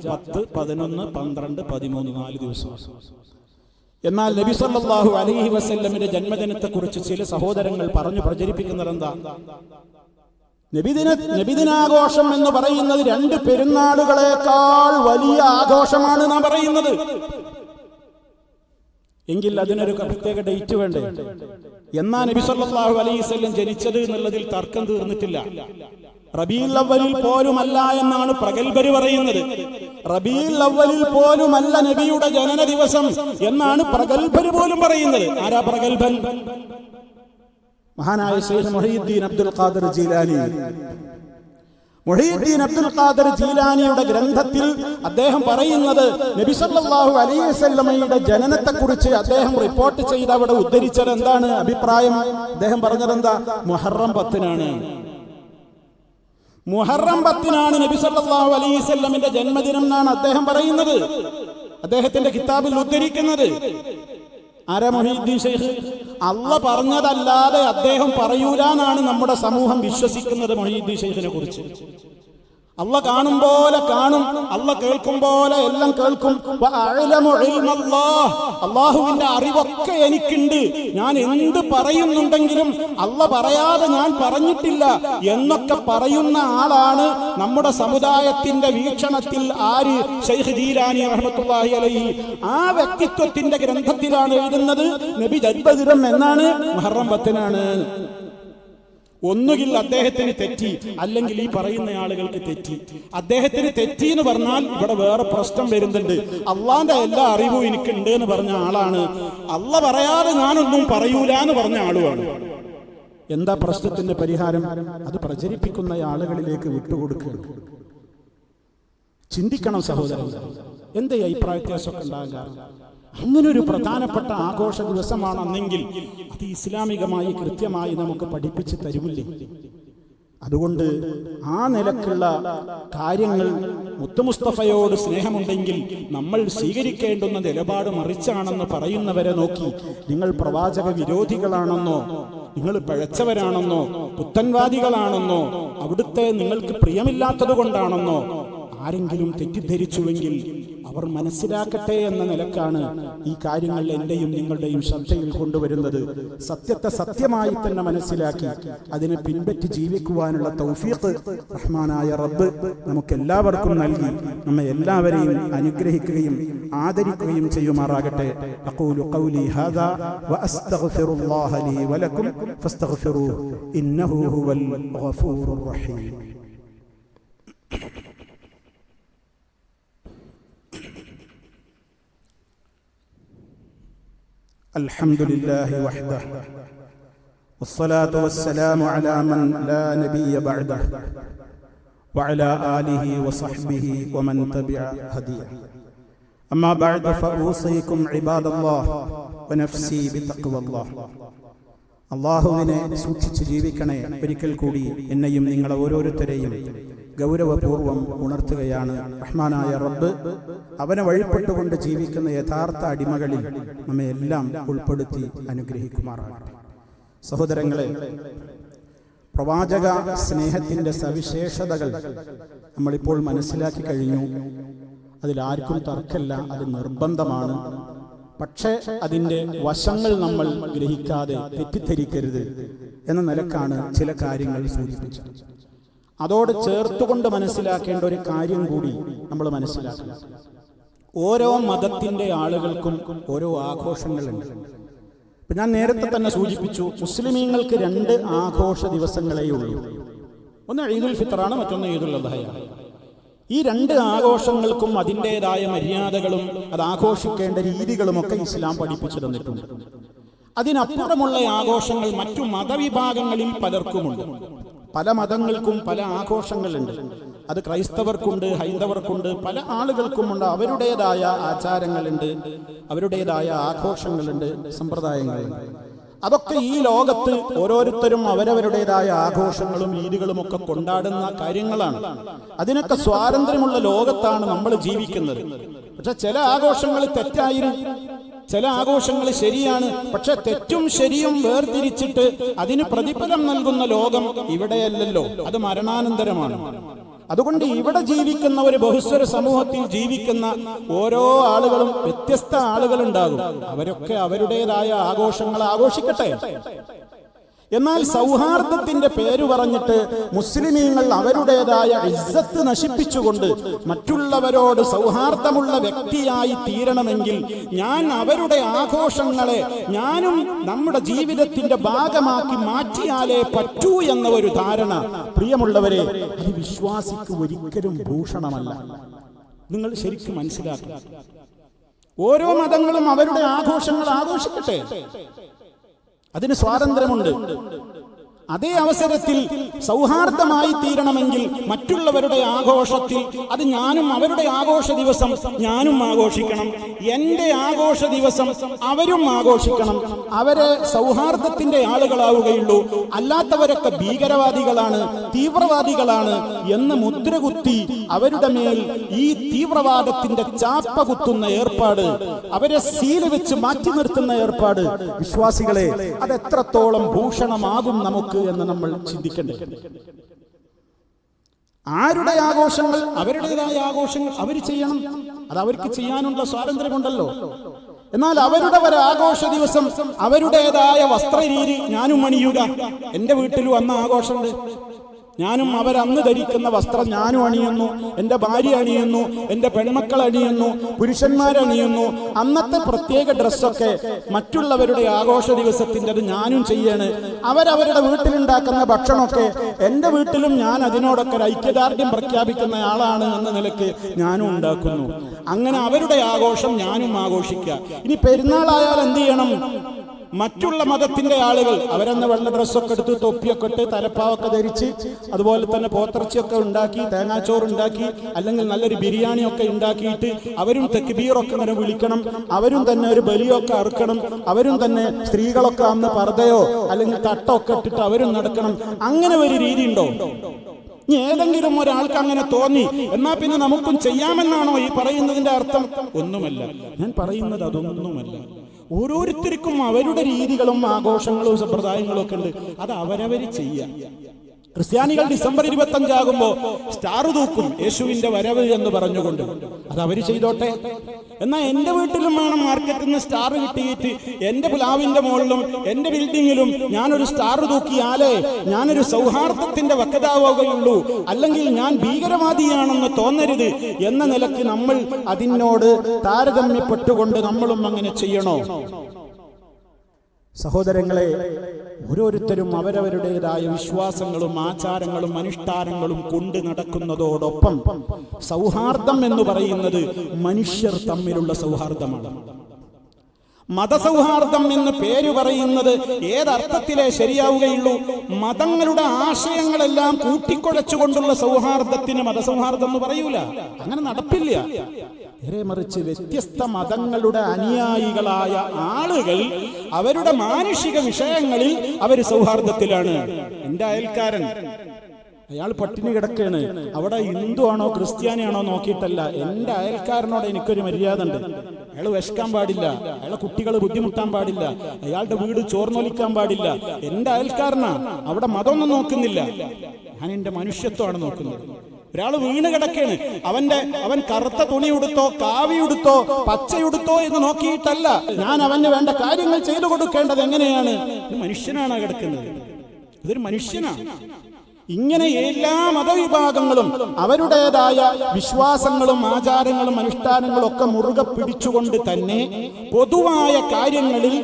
10, 11, 12, 13 4 ദിവസം. എന്നാൽ നബി സല്ലല്ലാഹു അലൈഹി വസല്ലമിന്റെ ജന്മദിനത്തെ കുറിച്ച് ചില സഹോദരങ്ങൾ പറഞ്ഞു പ്രചരിപ്പിക്കുന്നത് എന്താ? നബിദിനാഘോഷം എന്ന് പറയുന്നത് 2 പെരുന്നാളുകളെക്കാൾ വലിയ ആഘോഷമാണ് നാം പറയുന്നത്. എങ്കിൽ അതിനൊരു പ്രത്യേക ഡേറ്റ് വേണ്ടേ? എന്നാ നബി സല്ലല്ലാഹു അലൈഹി വസല്ലം ജനിച്ചത് എന്നുള്ളതിൽ തർക്കം തീർന്നിട്ടില്ല. റബീഉൽ അവ്വലിൽ പോലുമല്ല എന്നാണ് പ്രഗൽഭര് പറയുന്നത്. റബീഉൽ അവ്വലിൽ പോലുമല്ല നബിയുടെ ജനന ദിവസം എന്നാണ് പ്രഗൽഭര് പോലും പറയുന്നത്. ആരാ പ്രഗൽഭൻ? മഹാനായ ശൈഖ് മുഹയ്യിദ്ദീൻ അബ്ദുൽ ഖാദിർ ജീലാനി. മുഹയ്യിദ്ദീൻ അബ്ദുൽ ഖാദിർ ജീലാനിയുടെ ഗ്രന്ഥത്തിൽ അദ്ദേഹം പറയുന്നത് നബി സല്ലല്ലാഹു അലൈഹി വസല്ലമയുടെ ജനനത്തെക്കുറിച്ച് അദ്ദേഹം റിപ്പോർട്ട് ചെയ്ത് അവിടെ ഉദ്ധരിച്ചത് എന്താണ് അഭിപ്രായം? അദ്ദേഹം പറഞ്ഞത് എന്താ? മുഹറം 10-നാണ്. മുഹറം 10-നാണ് നബി സല്ലല്ലാഹു അലൈഹി വസല്ലമിന്റെ ജന്മദിനം എന്നാണ് അദ്ദേഹം പറയുന്നത്, അദ്ദേഹത്തിന്റെ കിതാബിൽ ഉദ്ധരിക്കുന്നത്. ആരാ മുഹയ്യിദ്ദീൻ ശൈഖ്? അള്ള പറഞ്ഞതല്ലാതെ അദ്ദേഹം പറയൂല എന്നാണ് നമ്മുടെ സമൂഹം വിശ്വസിക്കുന്നത് മുഹയ്യിദ്ദീൻ ശൈഖിനെ കുറിച്ച്. അള്ള കാണും പോലെ കാണും, അള്ള കേൾക്കും പോലെ എല്ലാം കേൾക്കും. അള്ളാഹുവിന്റെ അറിവൊക്കെ എനിക്കുണ്ട്, ഞാൻ എന്ത് പറയുന്നുണ്ടെങ്കിലും അള്ള പറയാതെ ഞാൻ പറഞ്ഞിട്ടില്ല എന്നൊക്കെ പറയുന്ന ആളാണ് നമ്മുടെ സമുദായത്തിന്റെ വീക്ഷണത്തിൽ ആര്? ശൈഖ് ജീലാനി റഹ്മത്തുള്ളാഹി അലൈഹി. ആ വ്യക്തിത്വത്തിന്റെ ഗ്രന്ഥത്തിലാണ് എഴുതുന്നത് നബി ജന്മദിനം എന്നാണ് മുഹറം 10-നാണ്. ഒന്നുകിൽ അദ്ദേഹത്തിന് തെറ്റി, അല്ലെങ്കിൽ ഈ പറയുന്ന ആളുകൾക്ക് തെറ്റി. അദ്ദേഹത്തിന് തെറ്റി എന്ന് പറഞ്ഞാൽ ഇവിടെ വേറെ പ്രശ്നം വരുന്നുണ്ട്. അള്ളാന്റെ എല്ലാ അറിവും എനിക്കുണ്ട് എന്ന് പറഞ്ഞ ആളാണ്, അള്ള പറയാതെ ഞാനൊന്നും പറയൂല എന്ന് പറഞ്ഞ ആളുമാണ്. എന്താ പ്രശ്നത്തിന്റെ പരിഹാരം? അത് പ്രചരിപ്പിക്കുന്ന ആളുകളിലേക്ക് വിട്ടുകൊടുക്കുകയാണ്. ചിന്തിക്കണം സഹോദരൻ, എന്താ ഈ അഭിപ്രായ വ്യത്യാസമൊക്കെ ഉണ്ടാകാൻ? അങ്ങനൊരു പ്രധാനപ്പെട്ട ആഘോഷ ദിവസമാണെന്നെങ്കിൽ അത് ഇസ്ലാമികമായി കൃത്യമായി നമുക്ക് പഠിപ്പിച്ച് തരുമില്ലേ? അതുകൊണ്ട് ആ നിലക്കുള്ള കാര്യങ്ങൾ മുത്തുമുസ്തഫയോട് സ്നേഹമുണ്ടെങ്കിൽ നമ്മൾ സ്വീകരിക്കേണ്ടുന്ന നിലപാട് മറിച്ചാണെന്ന് പറയുന്നവരെ നോക്കി നിങ്ങൾ പ്രവാചക വിരോധികളാണെന്നോ, നിങ്ങൾ പഴച്ചവരാണെന്നോ, പുത്തൻവാദികളാണെന്നോ, അവിടുത്തെ നിങ്ങൾക്ക് പ്രിയമില്ലാത്തത് കൊണ്ടാണെന്നോ ആരെങ്കിലും തെറ്റിദ്ധരിച്ചുവെങ്കിൽ അവർ മനസ്സിലാക്കട്ടെ എന്ന നിലക്കാണ് ഈ കാര്യങ്ങൾ എന്റെയും നിങ്ങളുടെയും ശ്രദ്ധയിൽ കൊണ്ടുവരുന്നത്. സത്യത്തെ സത്യമായി തന്നെ മനസ്സിലാക്കി അതിനെ പിൻപറ്റി ജീവിക്കുവാനുള്ള തൗഫീഖ് റഹ്മാനായ റബ്ബ് നമുക്കെല്ലാവർക്കും നൽകി നമ്മെ എല്ലാവരെയും അനുഗ്രഹിക്കുകയും ആദരിക്കുകയും ചെയ്യുമാറാകട്ടെ. അഖൂലു ഖൗലി ഹാദാ വഅസ്തഗ്ഫിറുല്ലാഹ ലീ വലക്കും ഫസ്തഗ്ഫിറൂഹു ഇന്നഹു ഹുവൽ ഗഫൂറുർ റഹീം. الحمد لله وحده والصلاة والسلام على من لا نبي بعده وعلى آله وصحبه ومن تبع هديه. أما بعد فأوصيكم عباد الله ونفسي بتقوى الله. അള്ളാഹുവിനെ സൂക്ഷിച്ച് ജീവിക്കണേ. ഒരിക്കൽ കൂടി എന്നെയും നിങ്ങളെ ഓരോരുത്തരെയും ഗൗരവപൂർവം ഉണർത്തുകയാണ് റഹ്മാനായ റബ്ബ്. അവനെ വഴിപ്പെട്ടുകൊണ്ട് ജീവിക്കുന്ന യഥാർത്ഥ അടിമകളിൽ നമ്മെ എല്ലാം ഉൾപ്പെടുത്തി അനുഗ്രഹിക്കുമാറാകട്ടെ. സഹോദരങ്ങളെ, പ്രവാചക സ്നേഹത്തിന്റെ സവിശേഷതകൾ നമ്മളിപ്പോൾ മനസ്സിലാക്കി കഴിഞ്ഞു. അതിലാർക്കും തർക്കമില്ല, അത് നിർബന്ധമാണ്. പക്ഷേ അതിൻ്റെ വശങ്ങൾ നമ്മൾ ഗ്രഹിക്കാതെ തെറ്റിദ്ധരിക്കരുത് എന്ന നിലക്കാണ് ചില കാര്യങ്ങൾ സൂചിപ്പിച്ചത്. അതോട് ചേർത്തുകൊണ്ട് മനസ്സിലാക്കേണ്ട ഒരു കാര്യം കൂടി നമ്മൾ മനസ്സിലാക്കണം. ഓരോ മതത്തിന്റെ ആളുകൾക്കും ഓരോ ആഘോഷങ്ങളുണ്ട്. ഇപ്പൊ ഞാൻ നേരത്തെ തന്നെ സൂചിപ്പിച്ചു, മുസ്ലിമീങ്ങൾക്ക് 2 ആഘോഷ ദിവസങ്ങളേ ഉള്ളൂ. ഒന്ന് ഈദുൽ ഫിത്റാണ്, മറ്റൊന്ന് ഈദുൽ അദ്ഹയാണ്. ഈ 2 ആഘോഷങ്ങൾക്കും അതിൻ്റെതായ മര്യാദകളും അത് ആഘോഷിക്കേണ്ട രീതികളുമൊക്കെ ഇസ്ലാം പഠിപ്പിച്ചു തന്നിട്ടുണ്ട്. അതിനപ്പുറമുള്ള ആഘോഷങ്ങൾ മറ്റു മതവിഭാഗങ്ങളിൽ പലർക്കുമുണ്ട്. പല മതങ്ങൾക്കും പല ആഘോഷങ്ങളുണ്ട്. അത് ക്രൈസ്തവർക്കുണ്ട്, ഹൈന്ദവർക്കുണ്ട്, പല ആളുകൾക്കുമുണ്ട്. അവരുടേതായ ആചാരങ്ങളുണ്ട്, അവരുടേതായ ആഘോഷങ്ങളുണ്ട്, സമ്പ്രദായങ്ങളുണ്ട്. അതൊക്കെ ഈ ലോകത്ത് ഓരോരുത്തരും അവരവരുടേതായ ആഘോഷങ്ങളും രീതികളും ഒക്കെ കൊണ്ടാടുന്ന കാര്യങ്ങളാണ്. അതിനൊക്കെ സ്വാതന്ത്ര്യമുള്ള ലോകത്താണ് നമ്മൾ ജീവിക്കുന്നത്. പക്ഷെ ചില ആഘോഷങ്ങൾ തെറ്റായിരുന്നു, ചില ആഘോഷങ്ങൾ ശരിയാണ്. പക്ഷെ തെറ്റും ശരിയും വേർതിരിച്ചിട്ട് അതിന് പ്രതിഫലം നൽകുന്ന ലോകം ഇവിടെയല്ലല്ലോ, അത് മരണാനന്തരമാണ്. അതുകൊണ്ട് ഇവിടെ ജീവിക്കുന്ന ഒരു ബഹുസ്വര സമൂഹത്തിൽ ജീവിക്കുന്ന ഓരോ ആളുകളും വ്യത്യസ്ത ആളുകളുണ്ടാകും. അവരൊക്കെ അവരുടേതായ ആഘോഷങ്ങൾ ആഘോഷിക്കട്ടെ. എന്നാൽ സൗഹാർദ്ദത്തിന്റെ പേര് പറഞ്ഞിട്ട് മുസ്ലിമീങ്ങൾ അവരുടേതായ ഇസ്സത്ത് നശിപ്പിച്ചുകൊണ്ട് മറ്റുള്ളവരോട് സൗഹാർദ്ദമുള്ള വ്യക്തിയായി തീരണമെങ്കിൽ ഞാൻ അവരുടെ ആഘോഷങ്ങളെ ഞാനും നമ്മുടെ ജീവിതത്തിന്റെ ഭാഗമാക്കി മാറ്റിയാലേ പറ്റൂ എന്ന ഒരു ധാരണ, പ്രിയമുള്ളവരെ, അത് വിശ്വാസിക്ക് ഒരിക്കലും ഭൂഷണമല്ല. നിങ്ങൾ ശരിക്കും മനസ്സിലാക്കുക. ഓരോ മതങ്ങളും അവരുടെ ആഘോഷങ്ങൾ ആഘോഷിക്കട്ടെ, അതിന് സ്വാതന്ത്ര്യമുണ്ട്. അതേ അവസരത്തിൽ സൗഹാർദ്ദമായി തീരണമെങ്കിൽ മറ്റുള്ളവരുടെ ആഘോഷത്തിൽ അത് ഞാനും അവരുടെ ആഘോഷ ദിവസം ഞാനും ആഘോഷിക്കണം, എൻ്റെ ആഘോഷ ദിവസം അവരും ആഘോഷിക്കണം. അവരെ സൗഹാർദ്ദത്തിന്റെ ആളുകളാവുകയുള്ളൂ. അല്ലാത്തവരൊക്കെ ഭീകരവാദികളാണ്, തീവ്രവാദികളാണ് എന്ന് മുദ്രകുത്തി അവരുടെ മേൽ ഈ തീവ്രവാദത്തിന്റെ ചാപ്പ കുത്തുന്ന ഏർപ്പാട്, അവരെ സീല് വെച്ച് മാറ്റി നിർത്തുന്ന ഏർപ്പാട്, വിശ്വാസികളെ, അത് എത്രത്തോളം ഭൂഷണമാകും നമുക്ക് എന്ന് നമ്മൾ ചിന്തിക്കണ്ടേ. ആരുടെ ആഘോഷങ്ങൾ, അവരുടേതായ ആഘോഷങ്ങൾ അവർ ചെയ്യണം, അത് അവർക്ക് ചെയ്യാനുള്ള സ്വാതന്ത്ര്യമുണ്ടല്ലോ. എന്നാൽ അവരുടെ ഒരു ആഘോഷ ദിവസം അവരുടേതായ വസ്ത്രരീതി ഞാനും അണിയുക. എൻ്റെ വീട്ടിലും അന്ന് ആഘോഷമുണ്ട്, ഞാനും അവരന്ന് ധരിക്കുന്ന വസ്ത്രം ഞാനും അണിയുന്നു, എൻ്റെ ഭാര്യ അണിയുന്നു, എൻ്റെ പെൺമക്കൾ അണിയുന്നു, പുരുഷന്മാരണിയുന്നു. അന്നത്തെ പ്രത്യേക ഡ്രസ്സൊക്കെ മറ്റുള്ളവരുടെ ആഘോഷ ദിവസത്തിൻ്റെ അത് ഞാനും ചെയ്യാണ്. അവരവരുടെ വീട്ടിലുണ്ടാക്കുന്ന ഭക്ഷണമൊക്കെ എൻ്റെ വീട്ടിലും ഞാൻ അതിനോടൊക്കെ ഒരു ഐക്യദാർഢ്യം പ്രഖ്യാപിക്കുന്ന ആളാണ് എന്ന നിലയ്ക്ക് ഞാനും ഉണ്ടാക്കുന്നു. അങ്ങനെ അവരുടെ ആഘോഷം ഞാനും ആഘോഷിക്കുക. ഇനി പെരുന്നാളായാൽ എന്ത് ചെയ്യണം? മറ്റുള്ള മതത്തിന്റെ ആളുകൾ അവരെന്ന് വെള്ള ഡ്രസ്സൊക്കെ എടുത്ത്, തൊപ്പിയൊക്കെ ഇട്ട്, തലപ്പാവൊക്കെ ധരിച്ച്, അതുപോലെ തന്നെ പോത്തിറച്ചിയൊക്കെ ഉണ്ടാക്കി, തേങ്ങാച്ചോറുണ്ടാക്കി, അല്ലെങ്കിൽ നല്ലൊരു ബിരിയാണിയൊക്കെ ഉണ്ടാക്കിയിട്ട് അവരും തക്ബീറൊക്കെ ഇങ്ങനെ വിളിക്കണം, അവരും തന്നെ ഒരു ബലിയൊക്കെ അറുക്കണം, അവരും തന്നെ സ്ത്രീകളൊക്കെ അന്ന് പർദ്ദയോ അല്ലെങ്കിൽ തട്ടൊക്കെ ഇട്ടിട്ട് അവരും നടക്കണം. അങ്ങനെ ഒരു രീതി ഉണ്ടോ? ഇനി ഏതെങ്കിലും ഒരാൾക്ക് അങ്ങനെ തോന്നി എന്നാ പിന്നെ നമുക്കും ചെയ്യാമെന്നാണോ ഈ പറയുന്നതിന്റെ അർത്ഥം? ഒന്നുമല്ല. ഞാൻ പറയുന്നത് അതൊന്നുമല്ല. ഓരോരുത്തർക്കും അവരുടെ രീതികളും ആഘോഷങ്ങളും സമ്പ്രദായങ്ങളും ഒക്കെ ഉണ്ട്, അത് അവരവർ ചെയ്യാം. ക്രിസ്ത്യാനികൾ ഡിസംബർ 25 ആകുമ്പോൾ സ്റ്റാർ തൂക്കും, യേശുവിന്റെ വരവ് എന്ന് പറഞ്ഞുകൊണ്ട്. അത് അവര് ചെയ്തോട്ടെ. എന്നാൽ എൻ്റെ വീട്ടിലും വേണം മാർക്കറ്റിൽ നിന്ന് സ്റ്റാർ കിട്ടിയിട്ട് എൻ്റെ പ്ലാവിന്റെ മുകളിലും എൻ്റെ ബിൽഡിങ്ങിലും ഞാനൊരു സ്റ്റാർ തൂക്കിയാലേ ഞാനൊരു സൗഹാർദ്ദത്തിന്റെ വക്താവുകയുള്ളൂ, അല്ലെങ്കിൽ ഞാൻ ഭീകരവാദിയാണെന്ന് തോന്നരുത് എന്ന നിലയ്ക്ക് നമ്മൾ അതിനോട് താരതമ്യപ്പെട്ടുകൊണ്ട് നമ്മളും അങ്ങനെ ചെയ്യണോ? സഹോദരങ്ങളെ, ഓരോരുത്തരും അവരവരുടേതായ വിശ്വാസങ്ങളും ആചാരങ്ങളും അനുഷ്ഠാനങ്ങളും കൊണ്ട് നടക്കുന്നതോടൊപ്പം സൗഹാർദ്ദം എന്ന് പറയുന്നത് മനുഷ്യർ തമ്മിലുള്ള സൗഹാർദ്ദമാണ്. മതസൗഹാർദ്ദം എന്ന് പേര് പറയുന്നത് ഏതർത്ഥത്തിലേ ശരിയാവുകയുള്ളൂ? മതങ്ങളുടെ ആശയങ്ങളെല്ലാം കൂട്ടിക്കുഴച്ചുകൊണ്ടുള്ള സൗഹാർദ്ദത്തിന് മതസൗഹാർദ്ദം എന്ന് പറയൂല. അങ്ങനെ നടപ്പില്ല. നേരെ മറിച്ച് വ്യത്യസ്ത മതങ്ങളുടെ അനുയായികളായ ആളുകൾ അവരുടെ മാനുഷിക വിഷയങ്ങളിൽ അവർ സൗഹാർദ്ദത്തിലാണ്. എൻ്റെ അയൽക്കാരൻ, അയാൾ പട്ടിണി കിടക്കാണ്, അവിടെ ഹിന്ദു ആണോ ക്രിസ്ത്യാനിയാണോ നോക്കിയിട്ടല്ല, എൻ്റെ അയൽക്കാരനോട് എനിക്കൊരു മര്യാദ ഉണ്ട്. അയാൾ വിശക്കാൻ പാടില്ല, അയാളെ കുട്ടികൾ ബുദ്ധിമുട്ടാൻ പാടില്ല, അയാളുടെ വീട് ചോർന്നൊലിക്കാൻ പാടില്ല. എൻ്റെ അയൽക്കാരനാ, അവിടെ മതമൊന്നും നോക്കുന്നില്ല, ഞാൻ എൻ്റെ മനുഷ്യത്വമാണ് നോക്കുന്നത്. ഒരാൾ വീണ് കിടക്കാണ്, അവൻ കറുത്ത തുണി ഉടുത്തോ കാവി ഉടുത്തോ പച്ചയുടുത്തോ എന്ന് നോക്കിയിട്ടല്ല ഞാൻ അവന് വേണ്ട കാര്യങ്ങൾ ചെയ്തു കൊടുക്കേണ്ടത്. എങ്ങനെയാണ്? മനുഷ്യനാണ് കിടക്കുന്നത്, ഇതൊരു മനുഷ്യനാണ്. ഇങ്ങനെ എല്ലാ മതവിഭാഗങ്ങളും അവരുടേതായ വിശ്വാസങ്ങളും ആചാരങ്ങളും അനുഷ്ഠാനങ്ങളും ഒക്കെ മുറുകെ പിടിച്ചുകൊണ്ട് തന്നെ പൊതുവായ കാര്യങ്ങളിൽ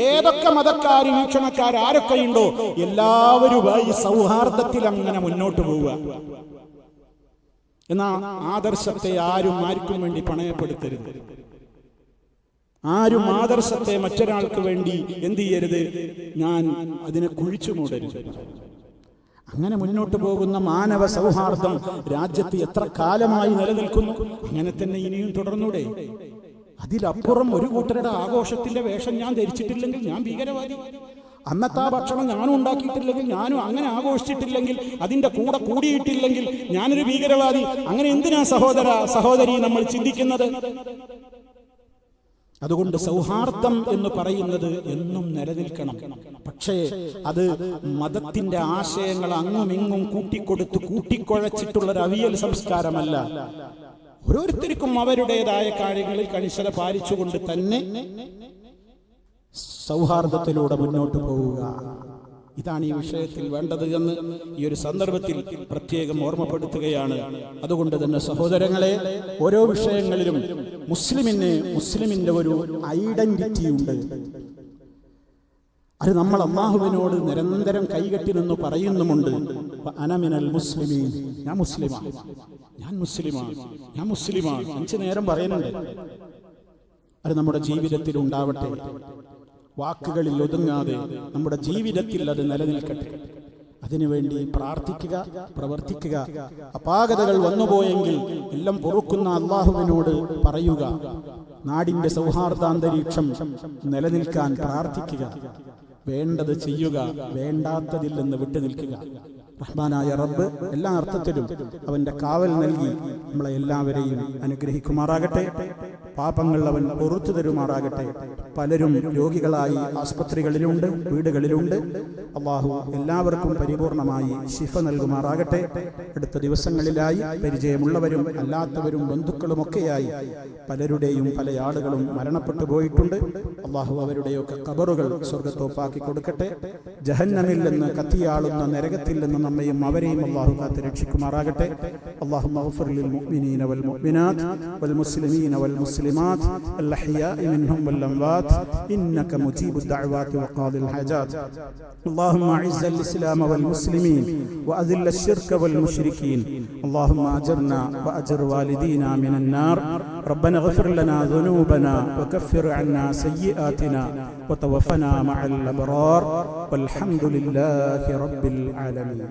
ഏതൊക്കെ മതക്കാർ വീക്ഷണക്കാർ ആരൊക്കെയുണ്ടോ എല്ലാവരുമായി സൗഹാർദ്ദത്തിൽ അങ്ങനെ മുന്നോട്ട് പോവുക. എന്നാ ആദർശത്തെ ആർക്കും വേണ്ടി പണയപ്പെടുത്തരുത്. ആരും ആദർശത്തെ മറ്റൊരാൾക്ക് വേണ്ടി എന്ത് ചെയ്യരുത്? ഞാൻ അതിനെ കുഴിച്ചു മൂടരുത്. അങ്ങനെ മുന്നോട്ട് പോകുന്ന മാനവ സൗഹാർദ്ദം രാജ്യത്ത് എത്ര കാലമായി നിലനിൽക്കുന്നു? അങ്ങനെ തന്നെ ഇനിയും തുടർന്നൂടെ? അതിലപ്പുറം ഒരു കൂട്ടരുടെ ആഘോഷത്തിന്റെ വേഷം ഞാൻ ധരിച്ചിട്ടില്ലെങ്കിൽ ഞാൻ ഭീകരവാദി, അന്നത്തെ ഭക്ഷണം ഞാനും ഉണ്ടാക്കിയിട്ടില്ലെങ്കിൽ, ഞാനും അങ്ങനെ ആഘോഷിച്ചിട്ടില്ലെങ്കിൽ, അതിന്റെ കൂടെ കൂടിയിട്ടില്ലെങ്കിൽ ഞാനൊരു ഭീകരവാദി. അങ്ങനെ എന്തിനാ സഹോദരി നമ്മൾ ചിന്തിക്കുന്നത്? അതുകൊണ്ട് സൗഹാർദ്ദം എന്ന് പറയുന്നത് എന്നും നിലനിൽക്കണം. പക്ഷേ അത് മതത്തിന്റെ ആശയങ്ങൾ അങ്ങും ഇങ്ങും കൂട്ടിക്കൊടുത്ത് കൂട്ടിക്കുഴച്ചിട്ടുള്ളൊരു അവിയൽ സംസ്കാരമല്ല. ഓരോരുത്തർക്കും അവരുടേതായ കാര്യങ്ങളിൽ കണിശത പാലിച്ചുകൊണ്ട് തന്നെ സൗഹാർദ്ദത്തിലൂടെ മുന്നോട്ട് പോവുക. ഇതാണ് ഈ വിഷയത്തിൽ വേണ്ടത് എന്ന് ഈ ഒരു സന്ദർഭത്തിൽ പ്രത്യേകം ഓർമ്മപ്പെടുത്തുകയാണ്. അതുകൊണ്ട് തന്നെ സഹോദരങ്ങളെ, ഓരോ വിഷയങ്ങളിലും മുസ്ലിമിന്റെ ഒരു ഐഡന്റിറ്റി ഉണ്ട്. അത് നമ്മൾ അല്ലാഹുവിനോട് നിരന്തരം കൈകെട്ടി നിന്ന് പറയുന്നുമുണ്ട്. അനമിനൽ മുസ്ലിമീൻ, ഞാൻ മുസ്ലിമാണ്, ഞാൻ മുസ്ലിമാണ്, ഞാൻ മുസ്ലിമാണ് 5 നേരം പറയുന്നുണ്ട്. അത് നമ്മുടെ ജീവിതത്തിൽ ഉണ്ടാവട്ടെ, വാക്കുകളിൽ ഒതുങ്ങാതെ നമ്മുടെ ജീവിതത്തിൽ അത് നിലനിൽക്കട്ടെ. അതിനുവേണ്ടി പ്രാർത്ഥിക്കുക, പ്രവർത്തിക്കുക. അപാകതകൾ വന്നുപോയെങ്കിൽ എല്ലാം പൊറുക്കുന്ന അല്ലാഹുവിനോട് പറയുക. നാടിന്റെ സൗഹാർദ്ദാന്തരീക്ഷം നിലനിൽക്കാൻ പ്രാർത്ഥിക്കുക. വേണ്ടത് ചെയ്യുക, വേണ്ടാത്തതിൽ നിന്ന് വിട്ടുനിൽക്കുക. റഹ്മാനായ റബ്ബ് എല്ലാ അർത്ഥത്തിലും അവന്റെ കാവൽ നൽകി നമ്മളെ എല്ലാവരെയും അനുഗ്രഹിക്കുമാറാകട്ടെ. പാപങ്ങൾ അവൻ പുറത്തു തരുമാറാകട്ടെ. പലരും രോഗികളായി ആസ്പത്രികളിലുണ്ട്, വീടുകളിലുണ്ട്. അല്ലാഹു എല്ലാവർക്കും പരിപൂർണമായി ശിഫ നൽകുമാറാകട്ടെ. അടുത്ത ദിവസങ്ങളിലായി പരിചയമുള്ളവരും അല്ലാത്തവരും ബന്ധുക്കളുമൊക്കെയായി പലരുടെയും പല ആളുകളും മരണപ്പെട്ടു പോയിട്ടുണ്ട്. അല്ലാഹു അവരുടെയൊക്കെ ഖബറുകൾ സ്വർഗ്ഗത്തോപ്പാക്കി കൊടുക്കട്ടെ. ജഹന്നമിൽ നിന്ന് കത്തിയാളുന്ന നരകത്തിൽ നിന്ന് നമ്മയും അവരെയും അല്ലാഹു കാത്ത് രക്ഷിക്കുമാറാകട്ടെ. അല്ലാഹുമ്മ ഗ്ഫിർ ലിൽ മുഅ്മിനീന വൽ മുഅ്മിനാത്ത് വൽ മുസ്ലിമീന വൽ മുസ്ലിമാത്ത് അൽ അഹ്യാഇ മിൻഹും വൽ അംവാത്ത് ഇന്നക മുജീബുദ് ദഅവാതി വഖാദിൽ ഹാജാത്ത്. اللهم اعز الاسلام والمسلمين واذل الشرك والمشركين. اللهم اجرنا واجر والدينا من النار. ربنا اغفر لنا ذنوبنا وكفر عنا سيئاتنا وتوفنا مع الابرار والحمد لله رب العالمين.